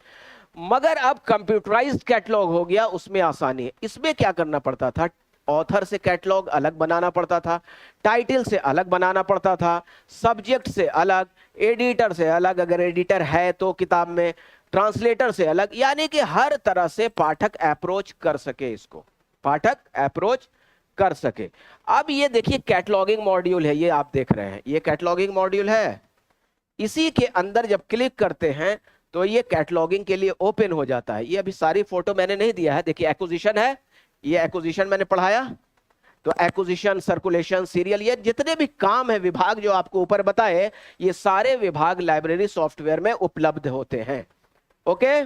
मगर अब कंप्यूटराइज्ड कैटलॉग हो गया, उसमें आसानी है। इसमें क्या करना पड़ता था, ऑथर से कैटलॉग अलग बनाना पड़ता था, टाइटल से अलग बनाना पड़ता था, सब्जेक्ट से अलग, एडिटर से अलग, अगर एडिटर है तो किताब में, ट्रांसलेटर से अलग, यानी कि हर तरह से पाठक अप्रोच कर सके, इसको पाठक अप्रोच कर सके। अब ये देखिए कैटलॉगिंग मॉड्यूल है, ये आप देख रहे हैं, ये कैटलॉगिंग मॉड्यूल है। इसी के अंदर जब क्लिक करते हैं तो ये कैटलॉगिंग के लिए ओपन हो जाता है। ये अभी सारी फोटो मैंने नहीं दिया है, देखिए एक्विजिशन है, ये एक्विजिशन मैंने पढ़ाया, तो एक्विजिशन, सर्कुलेशन, सीरियल, ये जितने भी काम है विभाग जो आपको ऊपर बताए, ये सारे विभाग लाइब्रेरी सॉफ्टवेयर में उपलब्ध होते हैं। ओके,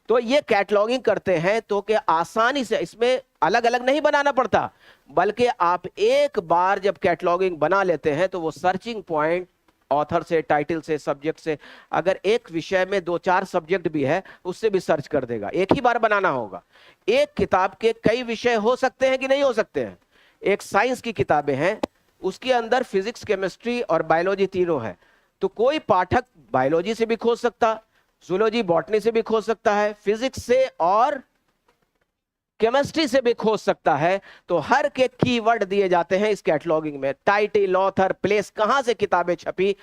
तो ये कैटलॉगिंग करते हैं तो कि आसानी से, इसमें अलग अलग नहीं बनाना पड़ता, बल्कि आप एक बार जब कैटलॉगिंग बना लेते हैं तो वो सर्चिंग पॉइंट ऑथर से, टाइटल से, सब्जेक्ट से, अगर एक विषय में 2-4 सब्जेक्ट भी है उससे भी सर्च कर देगा। एक ही बार बनाना होगा। एक किताब के कई विषय हो सकते हैं कि नहीं हो सकते हैं। एक साइंस की किताबें हैं, उसके अंदर फिजिक्स, केमिस्ट्री और बायोलॉजी तीनों है, तो कोई पाठक बायोलॉजी से भी खोज सकता, जूलॉजी, बॉटनी से भी खोज सकता है, फिजिक्स से और केमिस्ट्री से भी खोज सकता है। तो हर के कीवर्ड दिए जाते हैं इस कैटलॉगिंग में, टाइटल, ऑथर, प्लेस, कहां से किताबें छपी,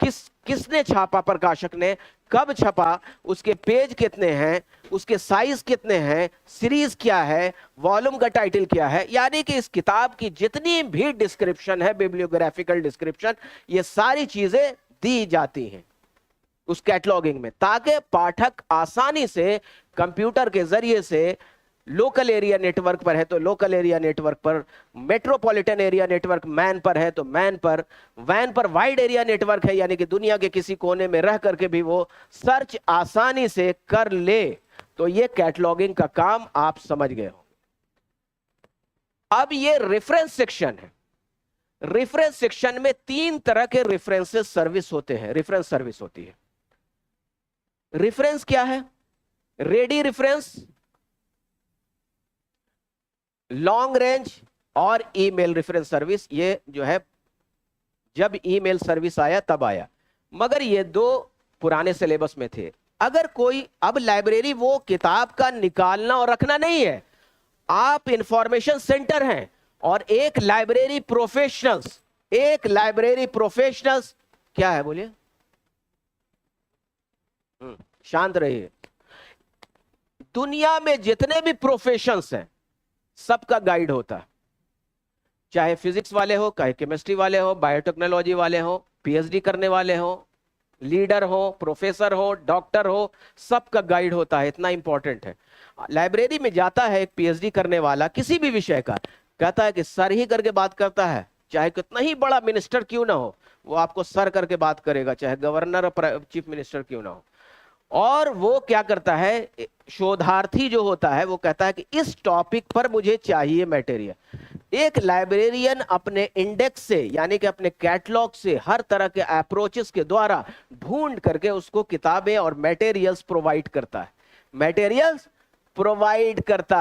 किसने छापा, प्रकाशक ने, कब छपा, उसके पेज कितने हैं, उसके साइज कितने हैं, सीरीज क्या है, वॉल्यूम का टाइटल क्या है, यानी कि इस किताब की जितनी भी डिस्क्रिप्शन है, बिब्लियोग्राफिकल डिस्क्रिप्शन, ये सारी चीजें दी जाती हैं उस कैटलॉगिंग में, ताकि पाठक आसानी से कंप्यूटर के जरिए से लोकल एरिया नेटवर्क पर है तो लोकल एरिया नेटवर्क पर, मेट्रोपॉलिटन एरिया नेटवर्क मैन पर है तो मैन पर, वैन पर वाइड एरिया नेटवर्क है यानी कि दुनिया के किसी कोने में रह करके भी वो सर्च आसानी से कर ले। तो ये कैटलॉगिंग का काम आप समझ गए हो। अब ये रेफरेंस सेक्शन है। रेफरेंस सेक्शन में 3 तरह के रेफरेंसेस सर्विस होते हैं, रेफरेंस सर्विस होती है। रेफरेंस क्या है? रेडी रेफरेंस, लॉन्ग रेंज और ईमेल रेफरेंस सर्विस। ये जो है जब ईमेल सर्विस आया तब आया, मगर ये 2 पुराने सिलेबस में थे। अगर कोई, अब लाइब्रेरी वो किताब का निकालना और रखना नहीं है, आप इंफॉर्मेशन सेंटर हैं और एक लाइब्रेरी प्रोफेशनल्स क्या है बोलिए, शांत रहिए। दुनिया में जितने भी प्रोफेशंस हैं सबका गाइड होता है, चाहे फिजिक्स वाले हो, चाहे केमिस्ट्री वाले हो, बायोटेक्नोलॉजी वाले हो, पीएचडी करने वाले हो, लीडर हो, प्रोफेसर हो, डॉक्टर हो, सबका गाइड होता है। इतना इंपॉर्टेंट है। लाइब्रेरी में जाता है एक पीएचडी करने वाला किसी भी विषय का, कहता है कि सर ही करके बात करता है, चाहे कितना ही बड़ा मिनिस्टर क्यों ना हो, वो आपको सर करके बात करेगा, चाहे गवर्नर और चीफ मिनिस्टर क्यों ना हो। और वो क्या करता है, शोधार्थी जो होता है वो कहता है कि इस टॉपिक पर मुझे चाहिए मटेरियल। एक लाइब्रेरियन अपने इंडेक्स से यानी कि अपने कैटलॉग से हर तरह के अप्रोचेस के द्वारा ढूंढ करके उसको किताबें और मटेरियल्स प्रोवाइड करता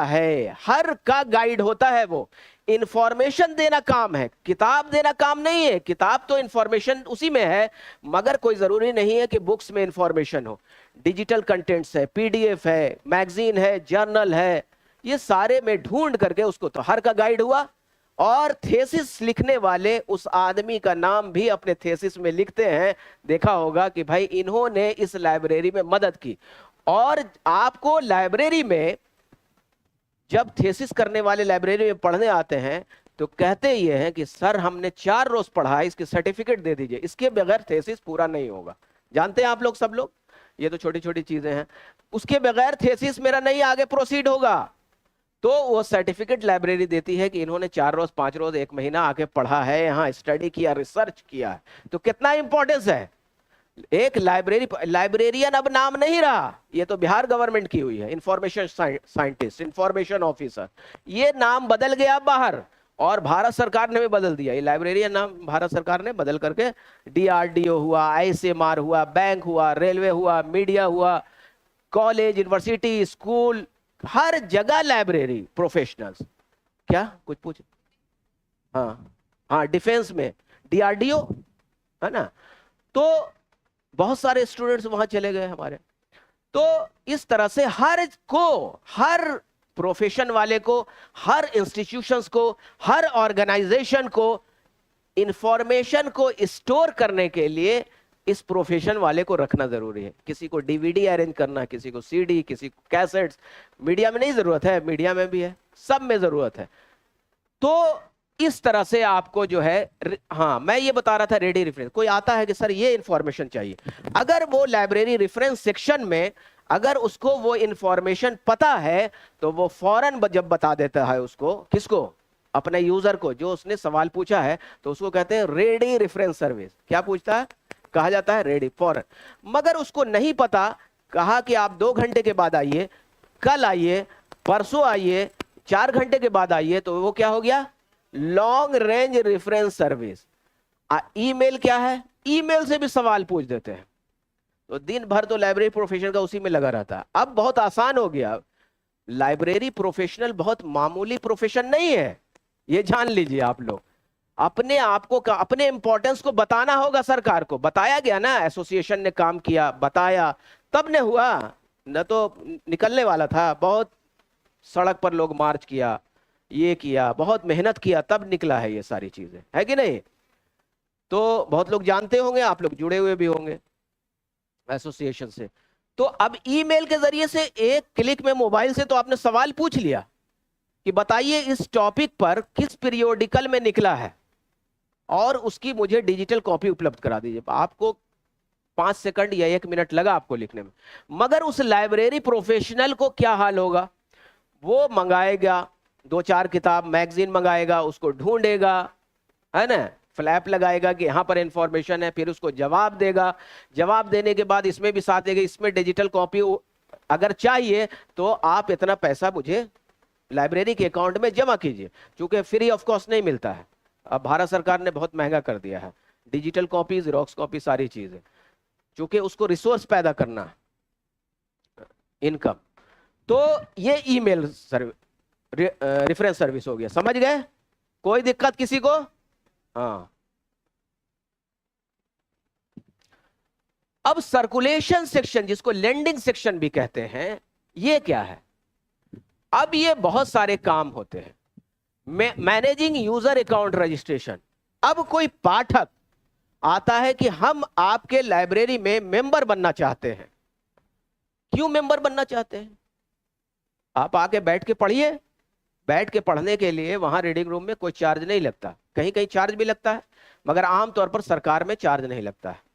है। हर का गाइड होता है। वो इंफॉर्मेशन देना काम है, किताब देना काम नहीं है। किताब तो इंफॉर्मेशन उसी में है, मगर कोई जरूरी नहीं है कि बुक्स में इंफॉर्मेशन हो। डिजिटल कंटेंट्स है, पीडीएफ है, मैगजीन है, जर्नल है, ये सारे में ढूंढ करके उसको तो हर का गाइड हुआ। और थेसिस लिखने वाले उस आदमी का नाम भी अपने थेसिस में लिखते हैं। देखा होगा कि भाई इन्होंने इस लाइब्रेरी में मदद की। और आपको लाइब्रेरी में जब थेसिस करने वाले लाइब्रेरी में पढ़ने आते हैं तो कहते ये हैं कि सर हमने 4 रोज पढ़ा है, इसके सर्टिफिकेट दे दीजिए, इसके बगैर थेसिस पूरा नहीं होगा। जानते हैं आप लोग, सब लोग, ये तो छोटी छोटी चीजें हैं। उसके बगैर थेसिस मेरा नहीं आगे प्रोसीड होगा। तो वो सर्टिफिकेट लाइब्रेरी देती है कि इन्होंने 4 रोज 5 रोज 1 महीना आके पढ़ा है, यहाँ स्टडी किया, रिसर्च किया है। तो कितना इंपॉर्टेंस है। एक लाइब्रेरियन अब नाम नहीं रहा, ये तो बिहार गवर्नमेंट की हुई है, इंफॉर्मेशन साइंटिस्ट, इंफॉर्मेशन ऑफिसर, ये नाम बदल गया बाहर। और भारत सरकार ने भी बदल दिया ये लाइब्रेरियन नाम, भारत सरकार ने बदल करके डीआरडीओ हुआ, आईसीएमआर हुआ, बैंक हुआ, रेलवे हुआ, मीडिया हुआ, कॉलेज, यूनिवर्सिटी, स्कूल, हर जगह लाइब्रेरी प्रोफेशनल्स। क्या कुछ पूछ? हाँ, डिफेंस में डीआरडीओ है ना। तो बहुत सारे स्टूडेंट्स वहां चले गए हमारे। तो इस तरह से हर प्रोफेशन वाले को, हर इंस्टीट्यूशंस को, हर ऑर्गेनाइजेशन को इंफॉर्मेशन को स्टोर करने के लिए इस प्रोफेशन वाले को रखना जरूरी है। किसी को डीवीडी अरेंज करना, किसी को सीडी, किसी को कैसेट्स। मीडिया में नहीं जरूरत है, मीडिया में भी है, सब में जरूरत है। तो इस तरह से आपको जो है, हाँ मैं ये बता रहा था रेडी रेफरेंस। कोई आता है कि सर ये इंफॉर्मेशन चाहिए, अगर वो लाइब्रेरी रेफरेंस सेक्शन में अगर उसको वो इंफॉर्मेशन पता है तो वो फौरन जब बता देता है उसको, किसको, अपने यूजर को, जो उसने सवाल पूछा है, तो उसको कहते हैं रेडी रेफरेंस सर्विस। क्या पूछता है? कहा जाता है रेडी, फौरन। मगर उसको नहीं पता, कहा कि आप 2 घंटे के बाद आइए, कल आइए, परसों आइए, 4 घंटे के बाद आइए, तो वो क्या हो गया? Long range reference service. Email क्या है? ईमेल से भी सवाल पूछ देते हैं। तो दिन भर तो लाइब्रेरी प्रोफेशनल का उसी में लगा रहता है। अब बहुत आसान हो गया। लाइब्रेरी प्रोफेशनल बहुत मामूली प्रोफेशन नहीं है, ये जान लीजिए आप लोग। अपने आप को, अपने इंपॉर्टेंस को बताना होगा सरकार को। बताया गया ना, एसोसिएशन ने काम किया, बताया, तब ने हुआ, न तो निकलने वाला था। बहुत सड़क पर लोग मार्च किया, ये किया, बहुत मेहनत किया, तब निकला है ये सारी चीजें, है कि नहीं? तो बहुत लोग जानते होंगे, आप लोग जुड़े हुए भी होंगे एसोसिएशन से। तो अब ईमेल के जरिए से एक क्लिक में मोबाइल से तो आपने सवाल पूछ लिया कि बताइए इस टॉपिक पर किस पीरियोडिकल में निकला है, और उसकी मुझे डिजिटल कॉपी उपलब्ध करा दीजिए। आपको 5 सेकंड या 1 मिनट लगा आपको लिखने में। मगर उस लाइब्रेरी प्रोफेशनल को क्या हाल होगा? वो मंगाएगा 2-4 किताब, मैगजीन मंगाएगा, उसको ढूंढेगा, है ना, फ्लैप लगाएगा कि यहाँ पर इंफॉर्मेशन है, फिर उसको जवाब देगा। जवाब देने के बाद इसमें भी साथ देगा, इसमें डिजिटल कॉपी अगर चाहिए तो आप इतना पैसा मुझे लाइब्रेरी के अकाउंट में जमा कीजिए, क्योंकि फ्री ऑफ कॉस्ट नहीं मिलता है। अब भारत सरकार ने बहुत महंगा कर दिया है डिजिटल कॉपी, जेरोक्स कॉपी, सारी चीजें, क्योंकि उसको रिसोर्स पैदा करना, इनकम। तो ये ईमेल रेफरेंस सर्विस हो गया, समझ गए? कोई दिक्कत किसी को? हाँ। अब सर्कुलेशन सेक्शन, जिसको लेंडिंग सेक्शन भी कहते हैं, ये क्या है? अब ये बहुत सारे काम होते हैं। Managing user account registration. अब कोई पाठक आता है कि हम आपके लाइब्रेरी में मेंबर बनना चाहते हैं। क्यों मेंबर बनना चाहते हैं? आप आके बैठ के पढ़िए। बैठ के पढ़ने के लिए वहां रीडिंग रूम में कोई चार्ज नहीं लगता, कहीं कहीं चार्ज भी लगता है, मगर आमतौर पर सरकार में चार्ज नहीं लगता है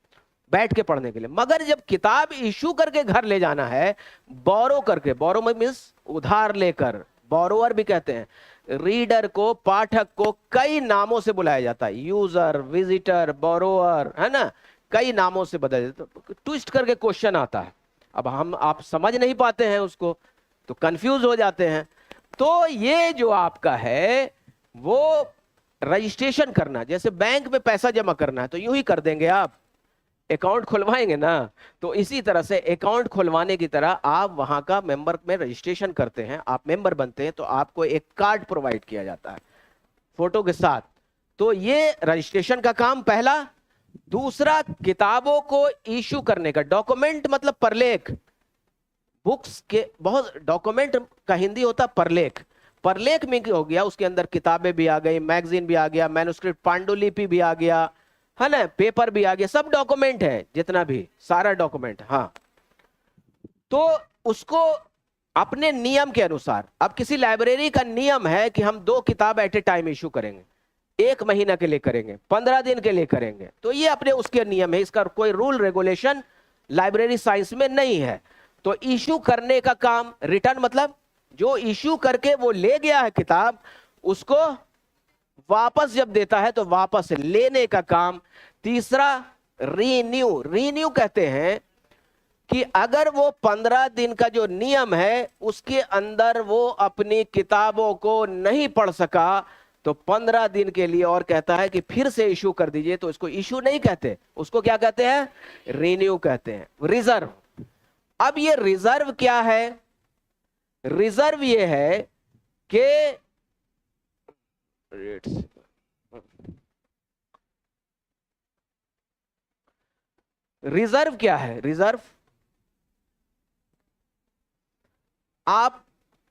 बैठ के पढ़ने के लिए। मगर जब किताब इशू करके घर ले जाना है, बोरो करके, बोरो मीन्स उधार लेकर, बोरोअर भी कहते हैं, रीडर को, पाठक को कई नामों से बुलाया जाता है, यूजर, विजिटर, बोरोअर, है ना, कई नामों से बदल जाता है। ट्विस्ट करके क्वेश्चन आता है, अब आप समझ नहीं पाते हैं उसको, तो कंफ्यूज हो जाते हैं। तो ये जो आपका है वो रजिस्ट्रेशन करना, जैसे बैंक में पैसा जमा करना है तो यूं ही कर देंगे, आप अकाउंट खुलवाएंगे ना, तो इसी तरह से अकाउंट खुलवाने की तरह आप वहां का मेंबर में रजिस्ट्रेशन करते हैं, आप मेंबर बनते हैं, तो आपको एक कार्ड प्रोवाइड किया जाता है फोटो के साथ। तो ये रजिस्ट्रेशन का काम पहला। दूसरा, किताबों को इशू करने का, डॉक्यूमेंट मतलब परलेख, बुक्स के बहुत डॉक्यूमेंट का हिंदी होता परलेख। परलेख में हो गया, उसके अंदर किताबें भी आ गई, मैगजीन भी आ गया, मैन्युस्क्रिप्ट, पांडुलिपि भी आ गया, है ना, पेपर भी आ गया, सब डॉक्यूमेंट है, जितना भी सारा डॉक्यूमेंट। हाँ, तो उसको अपने नियम के अनुसार, अब किसी लाइब्रेरी का नियम है कि हम 2 किताब एट ए टाइम इशू करेंगे, 1 महीना के लिए करेंगे, 15 दिन के लिए करेंगे, तो ये अपने उसके नियम है, इसका कोई रूल रेगुलेशन लाइब्रेरी साइंस में नहीं है। तो इशू करने का काम, रिटर्न मतलब जो इशू करके वो ले गया है किताब, उसको वापस जब देता है तो वापस लेने का काम। तीसरा, रीन्यू कहते हैं कि अगर वो 15 दिन का जो नियम है उसके अंदर वो अपनी किताबों को नहीं पढ़ सका, तो 15 दिन के लिए और कहता है कि फिर से इशू कर दीजिए। तो इसको इशू नहीं कहते, उसको क्या कहते हैं? रीन्यू कहते हैं। रिजर्व, अब ये रिजर्व क्या है? रिजर्व ये है कि रिजर्व क्या है? रिजर्व, आप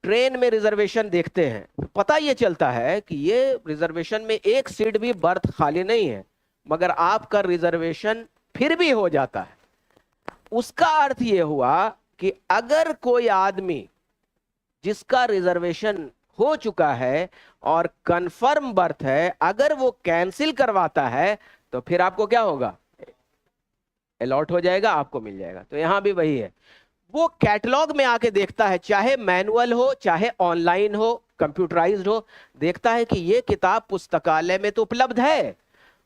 ट्रेन में रिजर्वेशन देखते हैं, पता ये चलता है कि ये रिजर्वेशन में एक सीट भी बर्थ खाली नहीं है, मगर आपका रिजर्वेशन फिर भी हो जाता है। उसका अर्थ ये हुआ कि अगर कोई आदमी जिसका रिजर्वेशन हो चुका है और कंफर्म बर्थ है, अगर वो कैंसिल करवाता है तो फिर आपको क्या होगा? अलॉट हो जाएगा, आपको मिल जाएगा। तो यहां भी वही है, वो कैटलॉग में आके देखता है, चाहे मैनुअल हो चाहे ऑनलाइन हो, कंप्यूटराइज्ड हो, देखता है कि ये किताब पुस्तकालय में तो उपलब्ध है,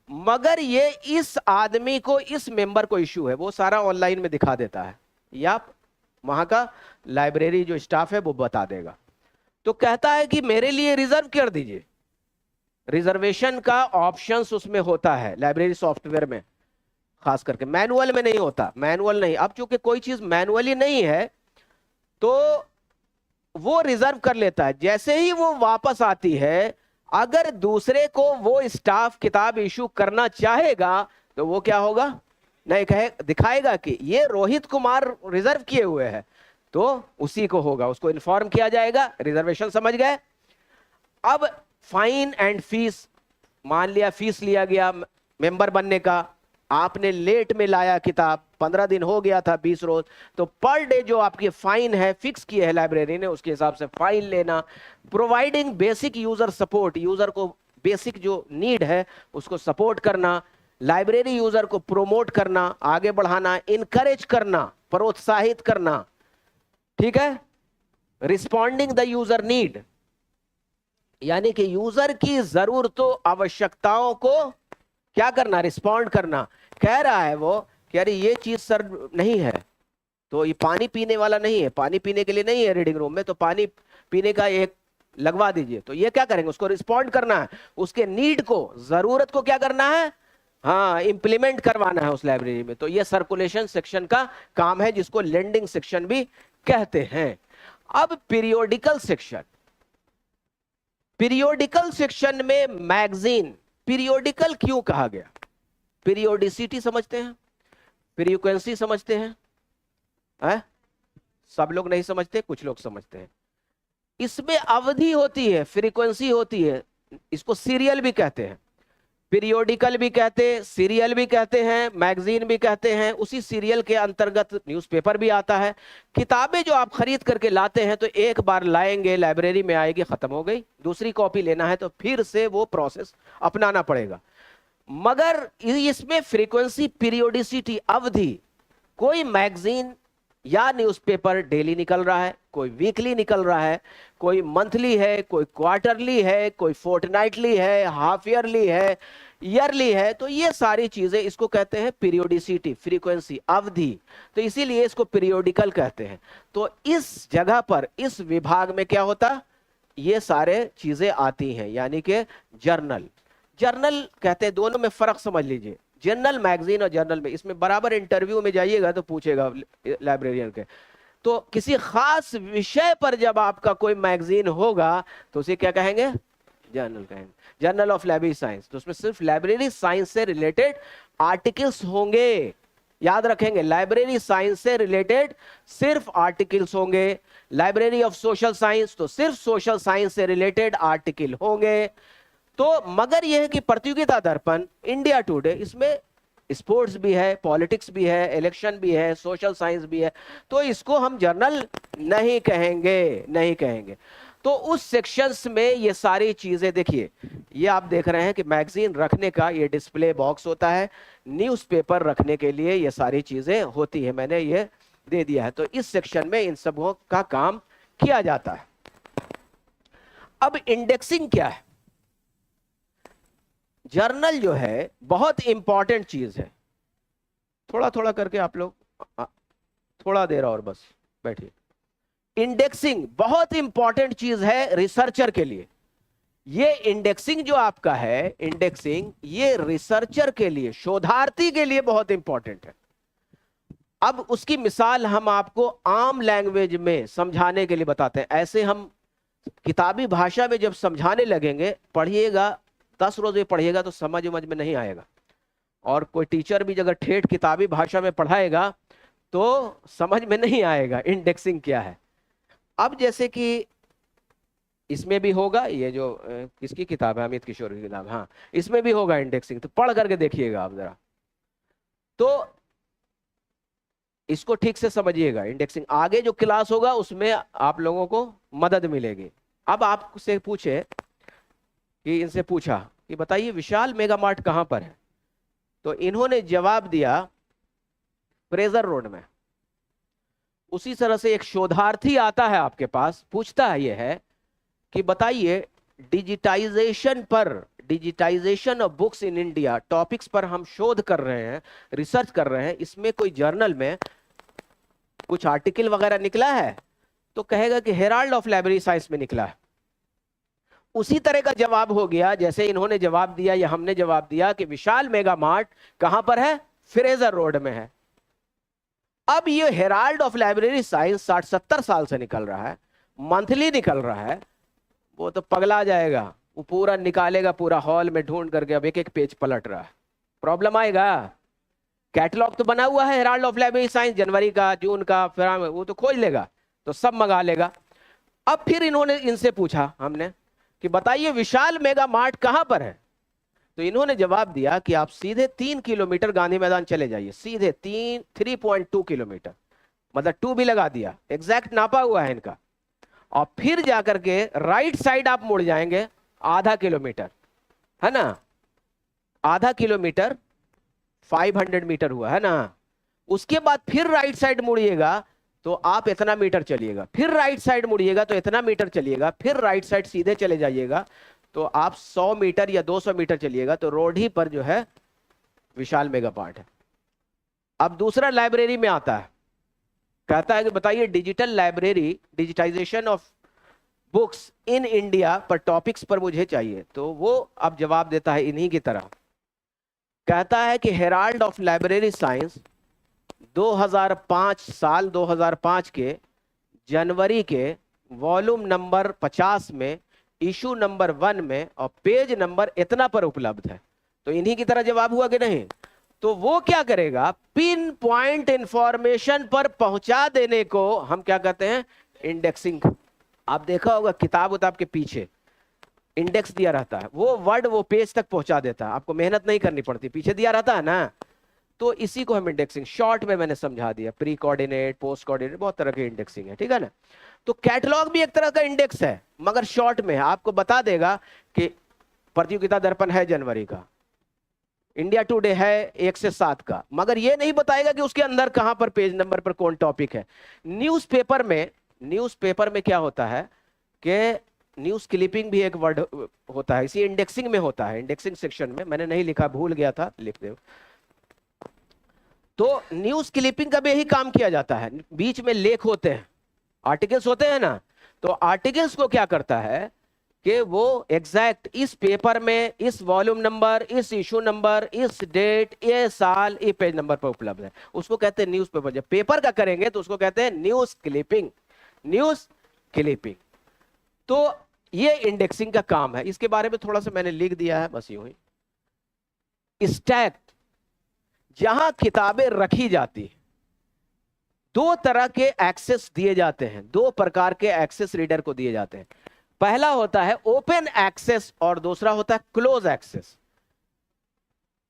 मगर ये इस आदमी को, इस मेंबर को इशू है, वो सारा ऑनलाइन में दिखा देता है, या वहां का लाइब्रेरी जो स्टाफ है वो बता देगा। तो कहता है कि मेरे लिए रिजर्व कर दीजिए। रिजर्वेशन का ऑप्शंस उसमें होता है लाइब्रेरी सॉफ्टवेयर में, खास करके मैनुअल में नहीं होता। मैनुअल नहीं, अब चूंकि कोई चीज मैनुअली नहीं है तो वो रिजर्व कर लेता है। जैसे ही वो वापस आती है, अगर दूसरे को वो स्टाफ किताब इशू करना चाहेगा तो वो क्या होगा? नहीं कहे, दिखाएगा कि ये रोहित कुमार रिजर्व किए हुए हैं, तो उसी को होगा, उसको इन्फॉर्म किया जाएगा। रिजर्वेशन समझ गए? अब फाइन एंड फीस, मान लिया फीस लिया गया मेंबर बनने का, आपने लेट में लाया किताब, 15 दिन हो गया था, 20 रोज, तो पर डे जो आपकी फाइन है फिक्स की है लाइब्रेरी ने, उसके हिसाब से फाइन लेना। Providing basic user support, user को बेसिक जो नीड है उसको सपोर्ट करना। लाइब्रेरी यूजर को प्रोमोट करना, आगे बढ़ाना, इनकरेज करना, प्रोत्साहित करना, ठीक है। रिस्पॉन्डिंग द यूजर नीड, यानी कि यूजर की जरूरतों आवश्यकताओं को क्या करना, रिस्पॉन्ड करना। कह रहा है वो कि अरे ये चीज सर नहीं है, तो ये पानी पीने वाला नहीं है, पानी पीने के लिए नहीं है रीडिंग रूम में, तो पानी पीने का एक लगवा दीजिए। तो ये क्या करेंगे, उसको रिस्पॉन्ड करना है, उसके नीड को, जरूरत को क्या करना है, हाँ इंप्लीमेंट करवाना है उस लाइब्रेरी में। तो ये सर्कुलेशन सेक्शन का काम है, जिसको लेंडिंग सेक्शन भी कहते हैं। अब पीरियोडिकल सेक्शन, पीरियोडिकल सेक्शन में मैगजीन, पीरियोडिकल क्यों कहा गया, पीरियोडिसिटी समझते हैं, फ्रीक्वेंसी समझते हैं, है? सब लोग नहीं समझते, कुछ लोग समझते हैं। इसमें अवधि होती है, फ्रीक्वेंसी होती है, इसको सीरियल भी कहते हैं, पीरियोडिकल भी कहते हैं, सीरियल भी कहते हैं, मैगजीन भी कहते हैं। उसी सीरियल के अंतर्गत न्यूज़पेपर भी आता है। किताबें जो आप खरीद करके लाते हैं तो एक बार लाएंगे, लाइब्रेरी में आएगी, खत्म हो गई, दूसरी कॉपी लेना है तो फिर से वो प्रोसेस अपनाना पड़ेगा। मगर इसमें फ्रीक्वेंसी, पीरियोडिसिटी, अवधि, कोई मैगजीन या न्यूज़पेपर डेली निकल रहा है, कोई वीकली निकल रहा है, कोई मंथली है, कोई क्वार्टरली है, कोई फोर्टनाइटली है, हाफ ईयरली है, ईयरली है। तो ये सारी चीजें इसको कहते हैं पीरियोडिसिटी, फ्रीक्वेंसी, अवधि। तो इसीलिए इसको पीरियोडिकल कहते हैं। तो इस जगह पर, इस विभाग में क्या होता, ये सारे चीजें आती हैं, यानी कि जर्नल, जर्नल कहते हैं। दोनों में फर्क समझ लीजिए, जर्नल मैगजीन और जर्नल में, इसमें बराबर इंटरव्यू में जाइएगा तो पूछेगा लाइब्रेरियन के। तो किसी खास विषय पर जब आपका कोई मैगजीन होगा तो उसे क्या कहेंगे, जर्नल कहेंगे, जर्नल ऑफ लाइब्रेरी साइंस। तो उसमें सिर्फ लाइब्रेरी साइंस से रिलेटेड आर्टिकल्स होंगे, याद रखेंगे, लाइब्रेरी साइंस से रिलेटेड सिर्फ आर्टिकल्स होंगे। लाइब्रेरी ऑफ सोशल साइंस तो सिर्फ सोशल साइंस से रिलेटेड आर्टिकल होंगे। तो मगर यह है कि प्रतियोगिता दर्पण, इंडिया टुडे, इसमें स्पोर्ट्स भी है, पॉलिटिक्स भी है, इलेक्शन भी है, सोशल साइंस भी है, तो इसको हम जर्नल नहीं कहेंगे, नहीं कहेंगे। तो उस सेक्शंस में ये सारी चीजें देखिए, ये आप देख रहे हैं कि मैगजीन रखने का ये डिस्प्ले बॉक्स होता है, न्यूज़पेपर रखने के लिए ये सारी चीजें होती है, मैंने ये दे दिया है। तो इस सेक्शन में इन सबों का काम किया जाता है। अब इंडेक्सिंग क्या है, जर्नल जो है बहुत इंपॉर्टेंट चीज है। थोड़ा थोड़ा करके आप लोग, थोड़ा देर और बस बैठिए। इंडेक्सिंग बहुत इंपॉर्टेंट चीज है रिसर्चर के लिए। ये इंडेक्सिंग जो आपका है, इंडेक्सिंग, ये रिसर्चर के लिए, शोधार्थी के लिए बहुत इंपॉर्टेंट है। अब उसकी मिसाल हम आपको आम लैंग्वेज में समझाने के लिए बताते हैं। ऐसे हम किताबी भाषा में जब समझाने लगेंगे, पढ़िएगा, 10 रोज में पढ़िएगा तो समझ में नहीं आएगा। और कोई टीचर भी अगर ठेठ किताबी भाषा में पढ़ाएगा तो समझ में नहीं आएगा इंडेक्सिंग क्या है। अब जैसे कि इसमें भी होगा, ये जो किसकी किताब है, अमित किशोर की किताब, हाँ, इसमें भी होगा इंडेक्सिंग, तो पढ़ करके देखिएगा आप जरा, तो इसको ठीक से समझिएगा। इंडेक्सिंग आगे जो क्लास होगा उसमें आप लोगों को मदद मिलेगी। अब आपसे पूछे कि, इनसे पूछा कि बताइए विशाल मेगा मार्ट कहां पर है, तो इन्होंने जवाब दिया फ्रेजर रोड में। उसी तरह से एक शोधार्थी आता है आपके पास, पूछता है, ये है कि बताइए डिजिटाइजेशन पर, digitization of books in India topics पर हम शोध कर रहे हैं, रिसर्च कर रहे हैं, इसमें कोई जर्नल में कुछ आर्टिकल वगैरह निकला है, तो कहेगा कि हेराल्ड ऑफ लाइब्रेरी साइंस में निकला है। उसी तरह का जवाब हो गया जैसे इन्होंने जवाब दिया या हमने जवाब दिया कि विशाल मेगा मार्ट कहां पर है, फ्रेजर रोड में है। अब ये हेराल्ड ऑफ लाइब्रेरी साइंस 60-70 साल से निकल रहा है, मंथली निकल रहा है, वो तो पगला जाएगा, वो पूरा निकालेगा, पूरा हॉल में ढूंढ करके, अब एक एक पेज पलट रहा है, प्रॉब्लम आएगा। कैटलॉग तो बना हुआ है हेराल्ड ऑफ लाइब्रेरी साइंस, जनवरी का, जून का, फिर वो तो खोज लेगा, तो सब मंगा लेगा। अब फिर इन्होंने, इनसे पूछा हमने कि बताइए विशाल मेगा मार्ट कहां पर है, तो इन्होंने जवाब दिया कि आप सीधे 3 किलोमीटर गांधी मैदान चले जाइए, सीधे 3.2 किलोमीटर, मतलब 2 भी लगा दिया, एग्जैक्ट नापा हुआ है इनका। और फिर जाकर के राइट साइड आप मुड़ जाएंगे, आधा किलोमीटर, है ना, आधा किलोमीटर 500 मीटर हुआ, है ना। उसके बाद फिर राइट साइड मुड़िएगा तो आप इतना मीटर चलिएगा, फिर राइट साइड मुड़िएगा तो इतना मीटर चलिएगा, फिर राइट साइड सीधे चले जाइएगा तो आप 100 मीटर या 200 मीटर चलिएगा तो रोड ही पर जो है विशाल मेगा पार्ट है। अब दूसरा लाइब्रेरी में आता है, कहता है कि बताइए digital library, digitization of books in India पर टॉपिक्स पर मुझे चाहिए। तो वो अब जवाब देता है इन्हीं की तरह, कहता है कि हेराल्ड ऑफ लाइब्रेरी साइंस 2005 साल 2005 के जनवरी के वॉल्यूम नंबर 50 में इशू नंबर 1 में और पेज नंबर इतना पर उपलब्ध है। तो इन्हीं की तरह जवाब हुआ कि नहीं? तो वो क्या करेगा, पिन पॉइंट इंफॉर्मेशन पर पहुंचा देने को हम क्या कहते हैं, इंडेक्सिंग। आप देखा होगा किताब उताब के पीछे इंडेक्स दिया रहता है, वो वर्ड वो पेज तक पहुंचा देता है, आपको मेहनत नहीं करनी पड़ती, पीछे दिया रहता है ना। तो इसी को हम इंडेक्सिंग, शॉर्ट में मैंने समझा दिया, प्री कोऑर्डिनेट, पोस्ट कोऑर्डिनेट, बहुत तरह की इंडेक्सिंग है, ठीक है ना। तो कैटलॉग भी एक तरह का इंडेक्स है, मगर शॉर्ट में आपको बता देगा कि प्रतियोगिता दर्पण है जनवरी का, इंडिया टुडे है 1 से 7 का, मगर ये नहीं बताएगा कि उसके अंदर कहां पर पेज नंबर पर कौन टॉपिक है। न्यूज़पेपर में क्या होता है कि न्यूज क्लिपिंग भी एक वर्ड होता है, इसी इंडेक्सिंग में होता है, इंडेक्सिंग सेक्शन में। मैंने नहीं लिखा, भूल गया था, लिख दे। तो न्यूज क्लिपिंग का भी यही काम किया जाता है, बीच में लेख होते हैं, आर्टिकल्स होते हैं ना, तो आर्टिकल्स को क्या करता है कि वो एग्जैक्ट इस पेपर में, इस वॉल्यूम नंबर, इस इशू नंबर, इस डेट, ये साल, ये पेज नंबर पर उपलब्ध है, उसको कहते हैं न्यूज पेपर। जब पेपर का करेंगे तो उसको कहते हैं न्यूज क्लिपिंग, न्यूज क्लिपिंग। तो ये इंडेक्सिंग का काम है, इसके बारे में थोड़ा सा मैंने लिख दिया है, बस यूं ही। स्टैक, जहां किताबें रखी जाती है, 2 तरह के एक्सेस दिए जाते हैं, 2 प्रकार के एक्सेस रीडर को दिए जाते हैं। पहला होता है ओपन एक्सेस और दूसरा होता है क्लोज एक्सेस।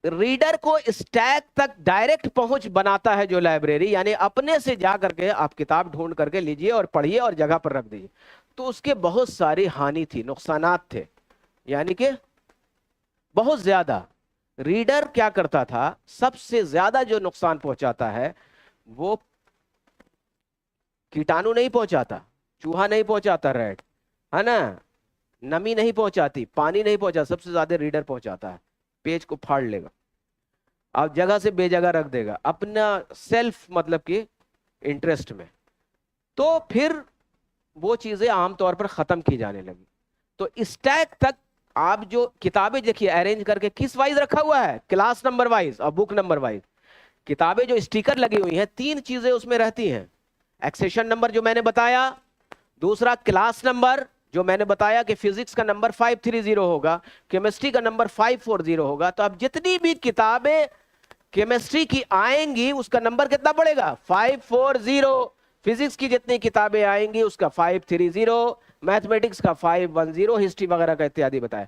रीडर को स्टैक तक डायरेक्ट पहुंच बनाता है जो लाइब्रेरी, यानी अपने से जा करके आप किताब ढूंढ करके लीजिए और पढ़िए और जगह पर रख दीजिए। तो उसके बहुत सारी हानि थी, नुकसानात थे, यानी कि बहुत ज्यादा। रीडर क्या करता था, सबसे ज्यादा जो नुकसान पहुंचाता है वो कीटाणु नहीं पहुंचाता, चूहा नहीं पहुंचाता, रैट है ना, नमी नहीं पहुंचाती, पानी नहीं पहुंचा, सबसे ज्यादा रीडर पहुंचाता है। पेज को फाड़ लेगा, आप जगह से बेजगह रख देगा, अपना सेल्फ मतलब कि इंटरेस्ट में। तो फिर वो चीजें आमतौर पर खत्म की जाने लगी। तो स्टैक तक आप जो किताबें देखिए अरेंज करके किस वाइज रखा हुआ है, क्लास नंबर वाइज और बुक नंबर वाइज। किताबें जो स्टिकर लगी हुई हैं, 3 चीजें उसमें रहती हैं, एक्सेशन नंबर जो मैंने बताया, दूसरा क्लास नंबर जो मैंने बताया कि फिजिक्स का नंबर 530 होगा, केमिस्ट्री का नंबर 540 होगा। तो अब जितनी भी किताबें केमिस्ट्री की आएंगी उसका नंबर कितना पड़ेगा, 540। फिजिक्स की जितनी किताबें आएंगी उसका 530, मैथमेटिक्स का 510, हिस्ट्री वगैरह का इत्यादि बताया।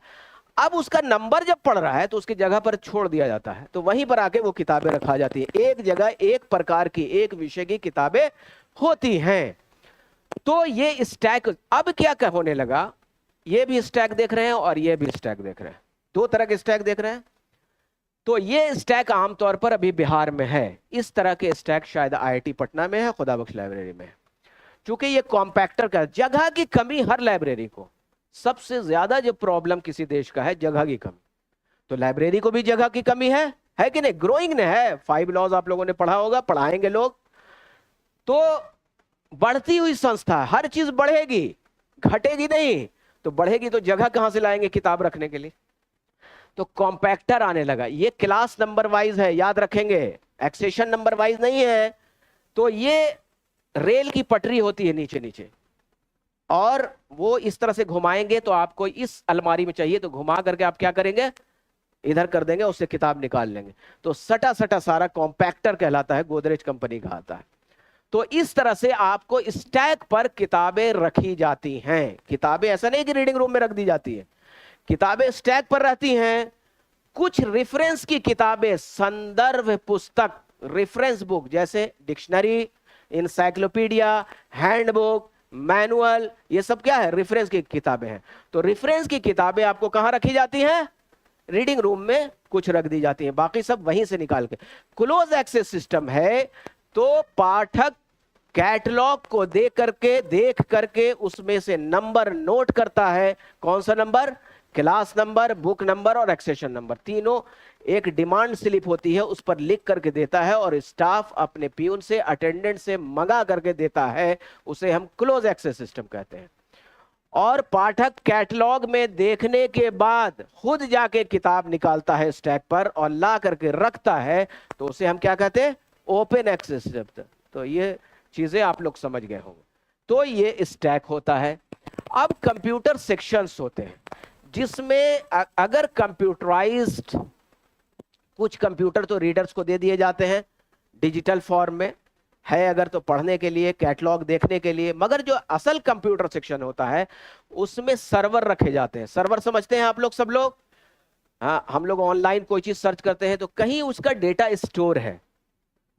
अब उसका नंबर जब पड़ रहा है तो उसकी जगह पर छोड़ दिया जाता है, तो वहीं पर आके वो किताबें रखा जाती है। एक जगह एक प्रकार की, एक विषय की किताबें होती हैं। तो ये स्टैक अब क्या होने लगा, ये भी स्टैक देख रहे हैं और ये भी स्टैक देख रहे हैं, 2 तरह के स्टैक देख रहे हैं। तो ये स्टैक आमतौर पर अभी बिहार में है, इस तरह के स्टैक शायद IIT पटना में है, खुदाबख्श लाइब्रेरी में है। चूंकि ये कॉम्पैक्टर का, जगह की कमी हर लाइब्रेरी को, सबसे ज्यादा जो प्रॉब्लम किसी देश का है जगह की कमी, तो लाइब्रेरी को भी जगह की कमी है कि नहीं, ग्रोइंग ने है। 5 लॉज आप लोगों ने पढ़ा होगा, पढ़ाएंगे लोग। तो बढ़ती हुई संस्था, हर चीज बढ़ेगी, घटेगी नहीं। तो बढ़ेगी तो जगह कहां से लाएंगे किताब रखने के लिए, तो कॉम्पैक्टर आने लगा। ये क्लास नंबर वाइज है, याद रखेंगे, एक्सेशन नंबर वाइज नहीं है। तो ये रेल की पटरी होती है नीचे नीचे, और वो इस तरह से घुमाएंगे तो आपको इस अलमारी में चाहिए तो घुमा करके आप क्या करेंगे, इधर कर देंगे, उससे किताब निकाल लेंगे। तो सटा सटा सारा कॉम्पैक्टर कहलाता है, गोदरेज कंपनी का आता है। तो इस तरह से आपको स्टैक पर किताबें रखी जाती हैं। किताबें ऐसा नहीं कि रीडिंग रूम में रख दी जाती है, किताबें स्टैक पर रहती हैं। कुछ रेफरेंस की किताबें, संदर्भ पुस्तक, रेफरेंस बुक, जैसे डिक्शनरी, इंसाइक्लोपीडिया, हैंडबुक, मैनुअल, ये सब क्या है, रेफरेंस की किताबें हैं। तो रेफरेंस की किताबें आपको कहां रखी जाती हैं, रीडिंग रूम में कुछ रख दी जाती हैं, बाकी सब वहीं से निकाल के। क्लोज एक्सेस सिस्टम है तो पाठक कैटलॉग को देख करके उसमें से नंबर नोट करता है। कौन सा number? Class number, book number और एक्सेशन नंबर, तीनों एक डिमांड स्लिप होती है, उस पर लिख करके देता है और स्टाफ अपने प्यून से, अटेंडेंट से मंगा करके देता है। उसे हम क्लोज एक्सेस सिस्टम कहते हैं। और पाठक कैटलॉग में देखने के बाद खुद जाके किताब निकालता है स्टैक पर और ला करके रखता है, तो उसे हम क्या कहते हैं? Open access system. तो ये चीजें आप लोग समझ गए होंगे। तो ये स्टैक होता है। अब कंप्यूटर सेक्शंस होते हैं, जिसमें अगर कंप्यूटराइज्ड, कुछ कंप्यूटर तो रीडर्स को दे दिए जाते हैं डिजिटल फॉर्म में है, अगर तो पढ़ने के लिए, कैटलॉग देखने के लिए। मगर जो असल कंप्यूटर सेक्शन होता है उसमें सर्वर रखे जाते हैं। सर्वर समझते हैं आप लोग, सब लोग? हाँ, हम लोग ऑनलाइन कोई चीज सर्च करते हैं तो कहीं उसका डेटा स्टोर है,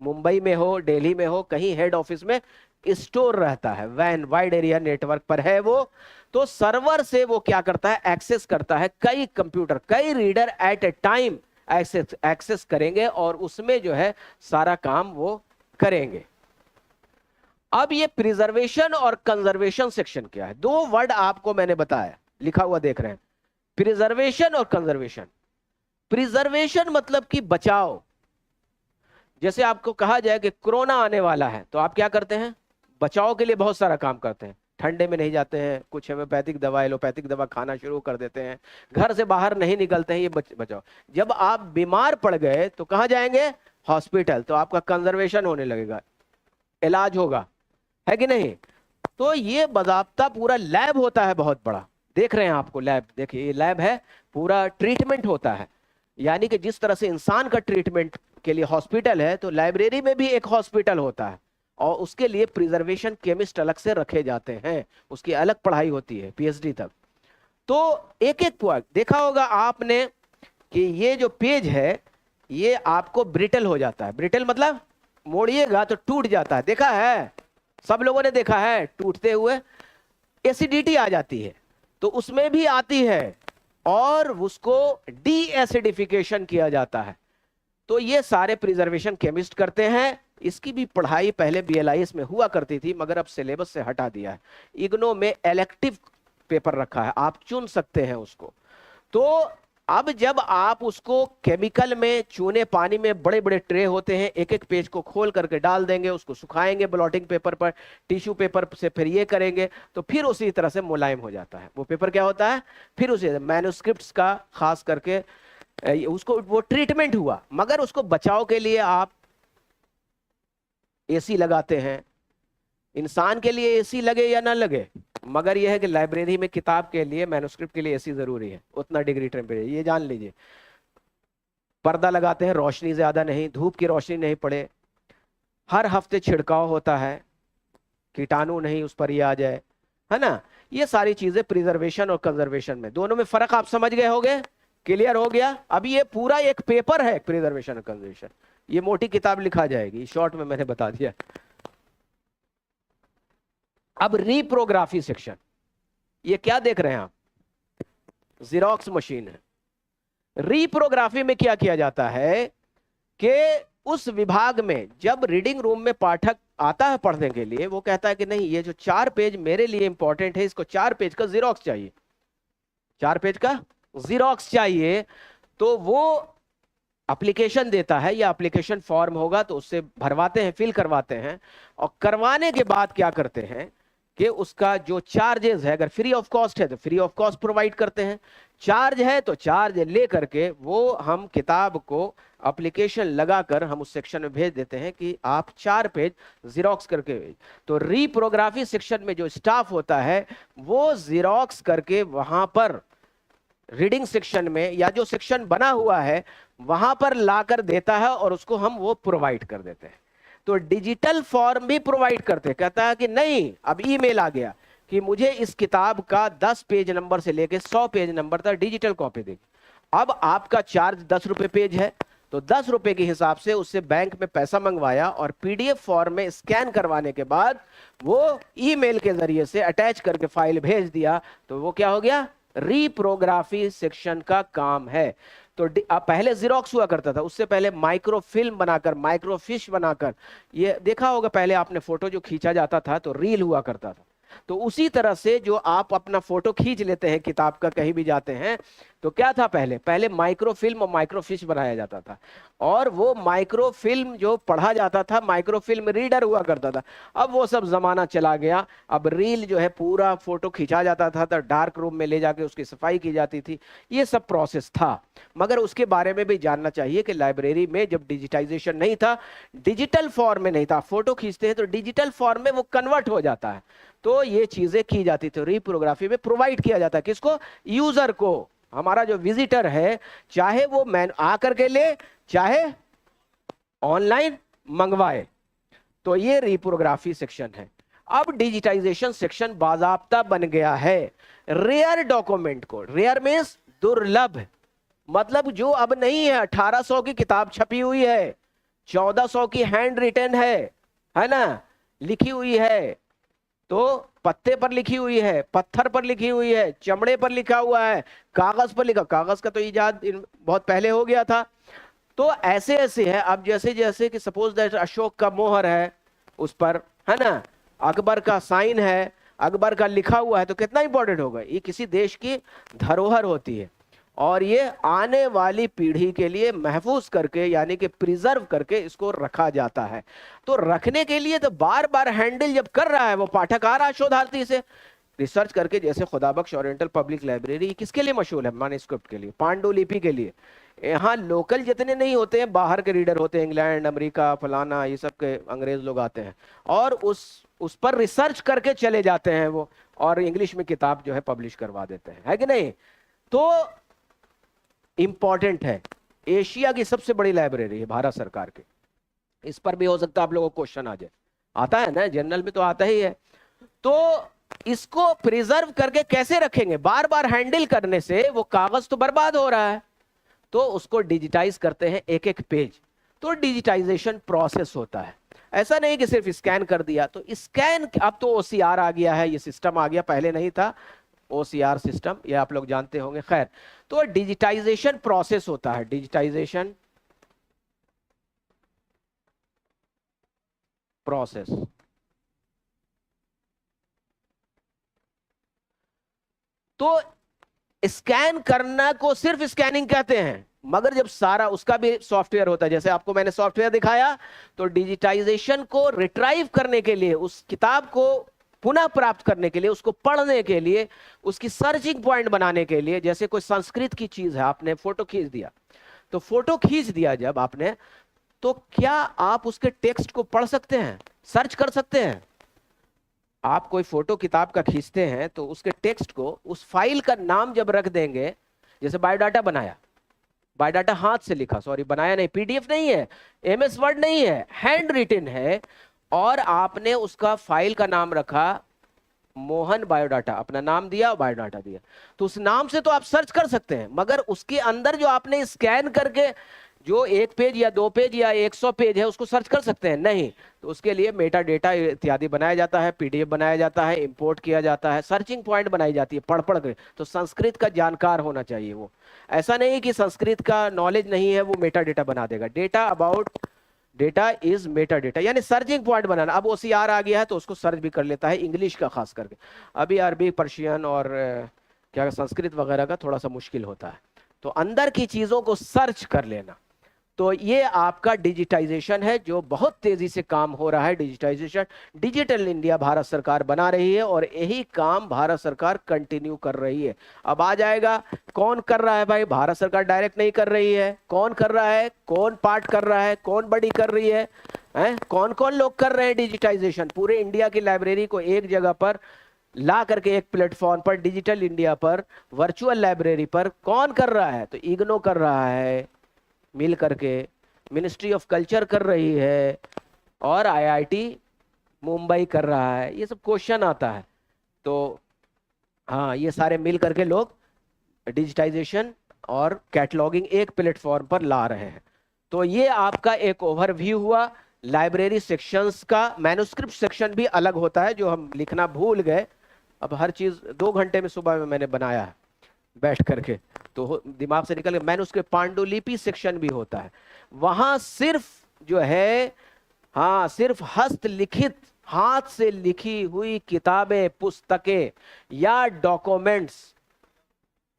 मुंबई में हो, दिल्ली में हो, कहीं हेड ऑफिस में स्टोर रहता है, वैन वाइड एरिया नेटवर्क पर है वो। तो सर्वर से वो क्या करता है? एक्सेस करता है। कई कंप्यूटर, कई reader at a time access करेंगे और उसमें जो है सारा काम वो करेंगे। अब ये प्रिजर्वेशन और कंजर्वेशन सेक्शन क्या है? दो वर्ड आपको मैंने बताया, लिखा हुआ देख रहे हैं, प्रिजर्वेशन और कंजर्वेशन। प्रिजर्वेशन मतलब कि बचाव। जैसे आपको कहा जाए कि कोरोना आने वाला है, तो आप क्या करते हैं? बचाव के लिए बहुत सारा काम करते हैं। ठंडे में नहीं जाते हैं, कुछ होम्योपैथिक दवा, एलोपैथिक दवा खाना शुरू कर देते हैं, घर से बाहर नहीं निकलते हैं, ये बचाओ। जब आप बीमार पड़ गए तो कहाँ जाएंगे? हॉस्पिटल। तो आपका कंजर्वेशन होने लगेगा, इलाज होगा, है कि नहीं? तो ये बाज़ाब्ता पूरा लैब होता है, बहुत बड़ा। देख रहे हैं आपको लैब, देखिए ये लैब है, पूरा ट्रीटमेंट होता है। यानी कि जिस तरह से इंसान का ट्रीटमेंट के लिए हॉस्पिटल है, तो लाइब्रेरी में भी एक हॉस्पिटल होता है और उसके लिए प्रिजर्वेशन केमिस्ट अलग से रखे जाते हैं, उसकी अलग पढ़ाई होती है पीएचडी तक। तो एक एक पॉइंट देखा होगा आपने कि ये जो पेज है ये आपको ब्रिटल हो जाता है। ब्रिटल मतलब मोड़िएगा तो टूट जाता है, देखा है? सब लोगों ने देखा है टूटते हुए। एसिडिटी आ जाती है तो उसमें भी आती है और उसको डी एसिडिफिकेशन किया जाता है। तो ये सारे प्रिजर्वेशन केमिस्ट करते हैं। इसकी भी पढ़ाई पहले बीएलआईएस में हुआ करती थी, मगर अब सिलेबस से हटा दिया है। इग्नो में इलेक्टिव पेपर रखा है, आप चुन सकते हैं उसको। तो अब जब आप उसको केमिकल में, चूने पानी में, बड़े बड़े ट्रे होते हैं, एक एक पेज को खोल करके डाल देंगे, उसको सुखाएंगे ब्लॉटिंग पेपर पर, टिश्यू पेपर से फिर ये करेंगे, तो फिर उसी तरह से मुलायम हो जाता है वो पेपर। क्या होता है फिर उसे मैन्युस्क्रिप्ट्स का खास करके उसको, वो ट्रीटमेंट हुआ। मगर उसको बचाव के लिए आप एसी लगाते हैं। इंसान के लिए एसी लगे या ना लगे, मगर यह है कि लाइब्रेरी में किताब के लिए, मैन्युस्क्रिप्ट के लिए एसी जरूरी है, उतना डिग्री टेम्परेचर, ये जान लीजिए। पर्दा लगाते हैं, रोशनी ज्यादा नहीं, धूप की रोशनी नहीं पड़े। हर हफ्ते छिड़काव होता है, कीटाणु नहीं उस पर ये आ जाए, है ना? ये सारी चीजें प्रिजर्वेशन और कंजर्वेशन में, दोनों में फर्क आप समझ गए होंगे, क्लियर हो गया? अभी ये पूरा एक पेपर है प्रिजर्वेशन और कंजर्वेशन, ये मोटी किताब लिखा जाएगी, शॉर्ट में मैंने बता दिया। अब रीप्रोग्राफी सेक्शन, ये क्या देख रहे हैं आप? जेरोक्स मशीन है। रीप्रोग्राफी में क्या किया जाता है कि उस विभाग में जब रीडिंग रूम में पाठक आता है पढ़ने के लिए, वो कहता है कि नहीं, ये जो 4 पेज मेरे लिए इंपॉर्टेंट है, इसको 4 पेज का जेरोक्स चाहिए, 4 पेज का जेरोक्स चाहिए। तो वो एप्लीकेशन देता है, या एप्लीकेशन फॉर्म होगा तो उससे भरवाते हैं, फिल करवाते हैं, और करवाने के बाद क्या करते हैं कि उसका जो चार्जेस है, अगर फ्री ऑफ कॉस्ट है तो फ्री ऑफ कॉस्ट प्रोवाइड करते हैं, चार्ज है तो चार्ज ले करके वो हम किताब को एप्लीकेशन लगाकर हम उस सेक्शन में भेज देते हैं कि आप 4 पेज जेरोक्स करके भेज। तो रीप्रोग्राफी सेक्शन में जो स्टाफ होता है वो जेरोक्स करके वहां पर रीडिंग सेक्शन में, या जो सेक्शन बना हुआ है वहां पर लाकर देता है और उसको हम वो प्रोवाइड कर देते हैं। तो डिजिटल फॉर्म भी प्रोवाइड करते हैं। कहता है कि नहीं, अब ईमेल आ गया कि मुझे इस किताब का 10 पेज नंबर से लेके 100 पेज नंबर तक डिजिटल कॉपी देगी। अब आपका चार्ज 10 रुपए पेज है, तो 10 रुपए के हिसाब से उससे बैंक में पैसा मंगवाया और पीडीएफ फॉर्म में स्कैन करवाने के बाद वो ईमेल के जरिए से अटैच करके फाइल भेज दिया। तो वो क्या हो गया? रीप्रोग्राफी सेक्शन का काम है। तो अब पहले जीरोक्स हुआ करता था, उससे पहले माइक्रोफिल्म बनाकर, माइक्रोफिश बनाकर, ये देखा होगा पहले आपने, फोटो जो खींचा जाता था तो रील हुआ करता था। तो उसी तरह से जो आप अपना फोटो खींच लेते हैं किताब का, कहीं भी जाते हैं, तो क्या था पहले माइक्रोफिल्म और माइक्रोफिश बनाया जाता था, और वो माइक्रोफिल्म जो पढ़ा जाता था, माइक्रोफिल्म रीडर हुआ करता था। अब वो सब जमाना चला गया, अब रील जो है पूरा फोटो खींचा जाता था तो डार्क रूम में ले जाके उसकी सफाई की जाती थी, ये सब प्रोसेस था। मगर उसके बारे में भी जानना चाहिए कि लाइब्रेरी में जब डिजिटाइजेशन नहीं था, डिजिटल फॉर्म में नहीं था, फोटो खींचते हैं तो डिजिटल फॉर्म में वो कन्वर्ट हो जाता है, तो ये चीजें की जाती थी। रिप्रोग्राफी में प्रोवाइड किया जाता है किसको? यूजर को। हमारा जो विजिटर है, चाहे वो मैन आकर के ले, चाहे ऑनलाइन मंगवाए, तो ये रिप्रोग्राफी सेक्शन है। अब डिजिटाइजेशन सेक्शन बाजाब्ता बन गया है रेयर डॉक्यूमेंट को। रेयर मींस दुर्लभ, मतलब जो अब नहीं है। 1800 की किताब छपी हुई है, 1400 की हैंड रिटन है ना, लिखी हुई है, तो पत्ते पर लिखी हुई है, पत्थर पर लिखी हुई है, चमड़े पर लिखा हुआ है, कागज पर लिखा। कागज का तो इजाद बहुत पहले हो गया था। तो ऐसे ऐसे है। अब जैसे जैसे कि सपोज दैट अशोक का मोहर है उस पर, है ना, अकबर का साइन है, अकबर का लिखा हुआ है, तो कितना इंपॉर्टेंट होगा। ये किसी देश की धरोहर होती है, और ये आने वाली पीढ़ी के लिए महफूज करके, यानी कि प्रिजर्व करके इसको रखा जाता है। तो रखने के लिए तो बार बार हैंडल जब कर रहा है वो पाठक, आ रहा शोधार्थी से रिसर्च करके, जैसे खुदाबख्श ओरिएंटल पब्लिक लाइब्रेरी किसके लिए मशहूर है? मैन्युस्क्रिप्ट के लिए, पांडुलिपि के लिए। यहाँ लोकल जितने नहीं होते हैं, बाहर के रीडर होते हैं, इंग्लैंड, अमेरिका, फलाना, ये सब के अंग्रेज लोग आते हैं और उस पर रिसर्च करके चले जाते हैं वो, और इंग्लिश में किताब जो है पब्लिश करवा देते हैं, है कि नहीं? तो इंपॉर्टेंट है। एशिया की सबसे बड़ी लाइब्रेरी है भारत सरकार की। इस पर भी हो सकता है आप लोगों को क्वेश्चन आ जाए, आता है ना, जनरल में तो आता ही है। तो इसको प्रिजर्व करके कैसे रखेंगे? बार बार हैंडल करने से वो कागज तो बर्बाद हो रहा है, तो उसको डिजिटाइज करते हैं एक एक पेज। तो डिजिटाइजेशन प्रोसेस होता है, ऐसा नहीं कि सिर्फ स्कैन कर दिया। तो स्कैन, अब तो ओसीआर आ गया है, ये सिस्टम आ गया, पहले नहीं था ओसीआर सिस्टम, ये आप लोग जानते होंगे। खैर, तो डिजिटाइजेशन प्रोसेस होता है, डिजिटाइजेशन प्रोसेस। तो स्कैन करना को सिर्फ स्कैनिंग कहते हैं, मगर जब सारा उसका भी सॉफ्टवेयर होता है, जैसे आपको मैंने सॉफ्टवेयर दिखाया, तो डिजिटाइजेशन को रिट्राइव करने के लिए, उस किताब को पुनः प्राप्त करने के लिए, उसको पढ़ने के लिए, उसकी सर्चिंग पॉइंट बनाने के लिए, जैसे कोई संस्कृत की चीज है, आपने फोटो खींच दिया, तो फोटो खींच दिया जब आपने, तो क्या आप उसके टेक्स्ट को पढ़ सकते हैं, सर्च कर सकते हैं? आप कोई फोटो किताब का खींचते हैं तो उसके टेक्स्ट को, उस फाइल का नाम जब रख देंगे, जैसे बायोडाटा बनाया, बायोडाटा हाथ से लिखा, सॉरी बनाया नहीं, पीडीएफ नहीं है, एमएस वर्ड नहीं है, हैंड रिटन है, और आपने उसका फाइल का नाम रखा मोहन बायोडाटा, अपना नाम दिया, बायोडाटा दिया, तो उस नाम से तो आप सर्च कर सकते हैं। मगर उसके अंदर जो आपने स्कैन करके जो 1 पेज या 2 पेज या 100 पेज है, उसको सर्च कर सकते हैं? नहीं। तो उसके लिए मेटा डेटा इत्यादि बनाया जाता है, पीडीएफ बनाया जाता है, इंपोर्ट किया जाता है, सर्चिंग पॉइंट बनाई जाती है पढ़ पढ़ के। तो संस्कृत का जानकार होना चाहिए वो, ऐसा नहीं कि संस्कृत का नॉलेज नहीं है वो मेटा डेटा बना देगा। Data about data is Meta data, यानी सर्चिंग पॉइंट बनाना। अब ओसीआर आ गया है तो उसको सर्च भी कर लेता है, इंग्लिश का खास करके। अभी अरबी, पर्शियन और क्या संस्कृत वगैरह का थोड़ा सा मुश्किल होता है। तो अंदर की चीजों को सर्च कर लेना, तो ये आपका डिजिटाइजेशन है जो बहुत तेजी से काम हो रहा है। डिजिटाइजेशन, डिजिटल इंडिया भारत सरकार बना रही है, और यही काम भारत सरकार कंटिन्यू कर रही है। अब आ जाएगा कौन कर रहा है भाई? भारत सरकार डायरेक्ट नहीं कर रही है, कौन कर रहा है, कौन पार्ट कर रहा है, कौन बड़ी कर रही है, कौन कौन लोग कर रहे हैं डिजिटाइजेशन? पूरे इंडिया की लाइब्रेरी को एक जगह पर ला करके, एक प्लेटफॉर्म पर, डिजिटल इंडिया पर, वर्चुअल लाइब्रेरी पर कौन कर रहा है? तो इग्नो कर रहा है मिल करके, मिनिस्ट्री ऑफ कल्चर कर रही है, और आईआईटी मुंबई कर रहा है। ये सब क्वेश्चन आता है, तो हाँ, ये सारे मिल करके लोग डिजिटाइजेशन और कैटलॉगिंग एक प्लेटफॉर्म पर ला रहे हैं। तो ये आपका एक ओवरव्यू हुआ लाइब्रेरी सेक्शंस का। मैन्युस्क्रिप्ट सेक्शन भी अलग होता है, जो हम लिखना भूल गए। अब हर चीज 2 घंटे में सुबह में मैंने बनाया है। बैठ करके, तो दिमाग से निकल गया। मैन्युस्क्रिप्ट पांडुलिपि सेक्शन भी होता है, वहां सिर्फ जो है, हाँ, सिर्फ हस्तलिखित, हाथ से लिखी हुई किताबें, पुस्तकें या डॉक्यूमेंट्स,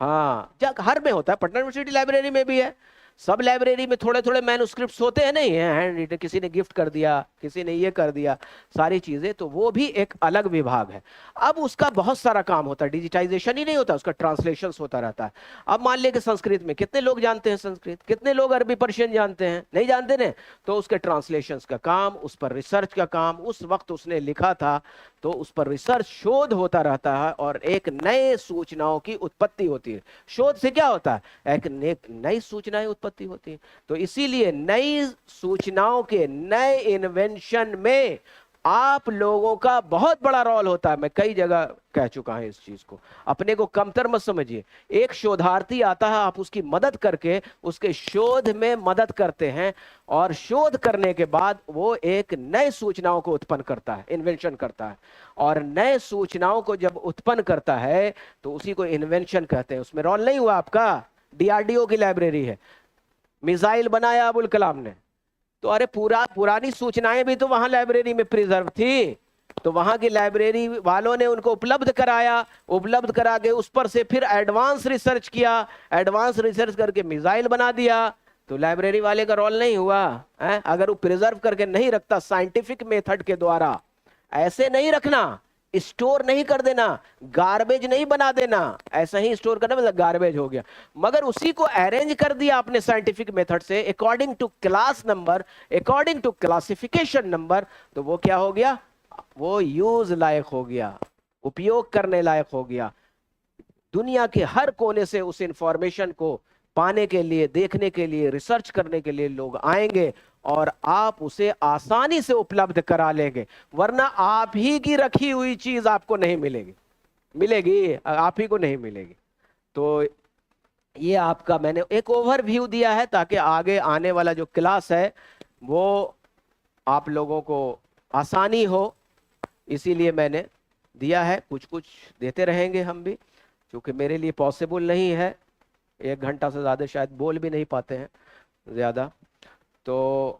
हाँ, हर में होता है, पटना यूनिवर्सिटी लाइब्रेरी में भी है, सब लाइब्रेरी में थोड़े थोड़े मैन्युस्क्रिप्ट्स होते हैं, नहीं है हैंड रिटन, किसी ने गिफ्ट कर दिया, किसी ने ये कर दिया, सारी चीजें, तो वो भी एक अलग विभाग है। अब उसका बहुत सारा काम होता है, डिजिटाइजेशन ही नहीं होता, उसका ट्रांसलेशन होता रहता है। अब मान लिया कि संस्कृत में कितने लोग जानते हैं संस्कृत, कितने लोग अरबी पर्शियन जानते हैं, नहीं जानते ने, तो उसके ट्रांसलेशन का काम, उस पर रिसर्च का काम, उस वक्त उसने लिखा था तो उस पर रिसर्च, शोध होता रहता है, और एक नए सूचनाओं की उत्पत्ति होती है। शोध से क्या होता है, एक नई सूचनाएं उत्पत्ति होती है। तो इसीलिए नई सूचनाओं के, नए इन्वेंशन में आप लोगों का बहुत बड़ा रोल होता है। मैं कई जगह कह चुका हूं इस चीज को, अपने को कमतर मत समझिए। एक शोधार्थी आता है, आप उसकी मदद करके उसके शोध में मदद करते हैं, और शोध करने के बाद वो एक नए सूचनाओं को उत्पन्न करता है, इन्वेंशन करता है। और नए सूचनाओं को जब उत्पन्न करता है तो उसी को इन्वेंशन कहते हैं। उसमें रोल नहीं हुआ आपका, डीआरडीओ की लाइब्रेरी है, मिसाइल बनाया अबुल कलाम ने, तो अरे पुरानी सूचनाएं भी तो वहां लाइब्रेरी में प्रिजर्व थी, तो वहां की लाइब्रेरी वालों ने उनको उपलब्ध कराया, उपलब्ध करा के उस पर से फिर एडवांस रिसर्च किया, एडवांस रिसर्च करके मिसाइल बना दिया। तो लाइब्रेरी वाले का रोल नहीं हुआ है? अगर वो प्रिजर्व करके नहीं रखता साइंटिफिक मेथड के द्वारा, ऐसे नहीं रखना, स्टोर नहीं कर देना, गार्बेज नहीं बना देना, ऐसा ही स्टोर करना मतलब गार्बेज हो गया, मगर उसी को अरेंज कर दिया आपने साइंटिफिक मेथड से, according to class number, according to classification number, तो वो क्या हो गया, वो यूज लायक हो गया, उपयोग करने लायक हो गया। दुनिया के हर कोने से उस इंफॉर्मेशन को पाने के लिए, देखने के लिए, रिसर्च करने के लिए लोग आएंगे, और आप उसे आसानी से उपलब्ध करा लेंगे, वरना आप ही की रखी हुई चीज आपको नहीं मिलेगी, मिलेगी आप ही को नहीं मिलेगी। तो ये आपका मैंने एक ओवरव्यू दिया है, ताकि आगे आने वाला जो क्लास है वो आप लोगों को आसानी हो, इसीलिए मैंने दिया है। कुछ कुछ देते रहेंगे हम भी, क्योंकि मेरे लिए पॉसिबल नहीं है, 1 घंटा से ज़्यादा शायद बोल भी नहीं पाते हैं ज़्यादा। तो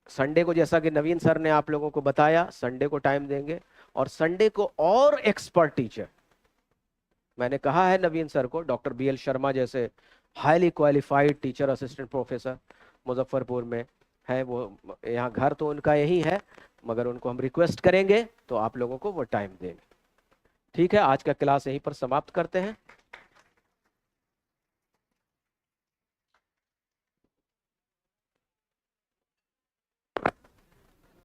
संडे को, जैसा कि नवीन सर ने आप लोगों को बताया, संडे को टाइम देंगे, और संडे को और एक्सपर्ट टीचर, मैंने कहा है नवीन सर को, डॉक्टर BL शर्मा जैसे highly qualified teacher, assistant professor Muzaffarpur में है, वो यहाँ घर तो उनका यही है, मगर उनको हम रिक्वेस्ट करेंगे तो आप लोगों को वो टाइम देंगे। ठीक है, आज का क्लास यहीं पर समाप्त करते हैं।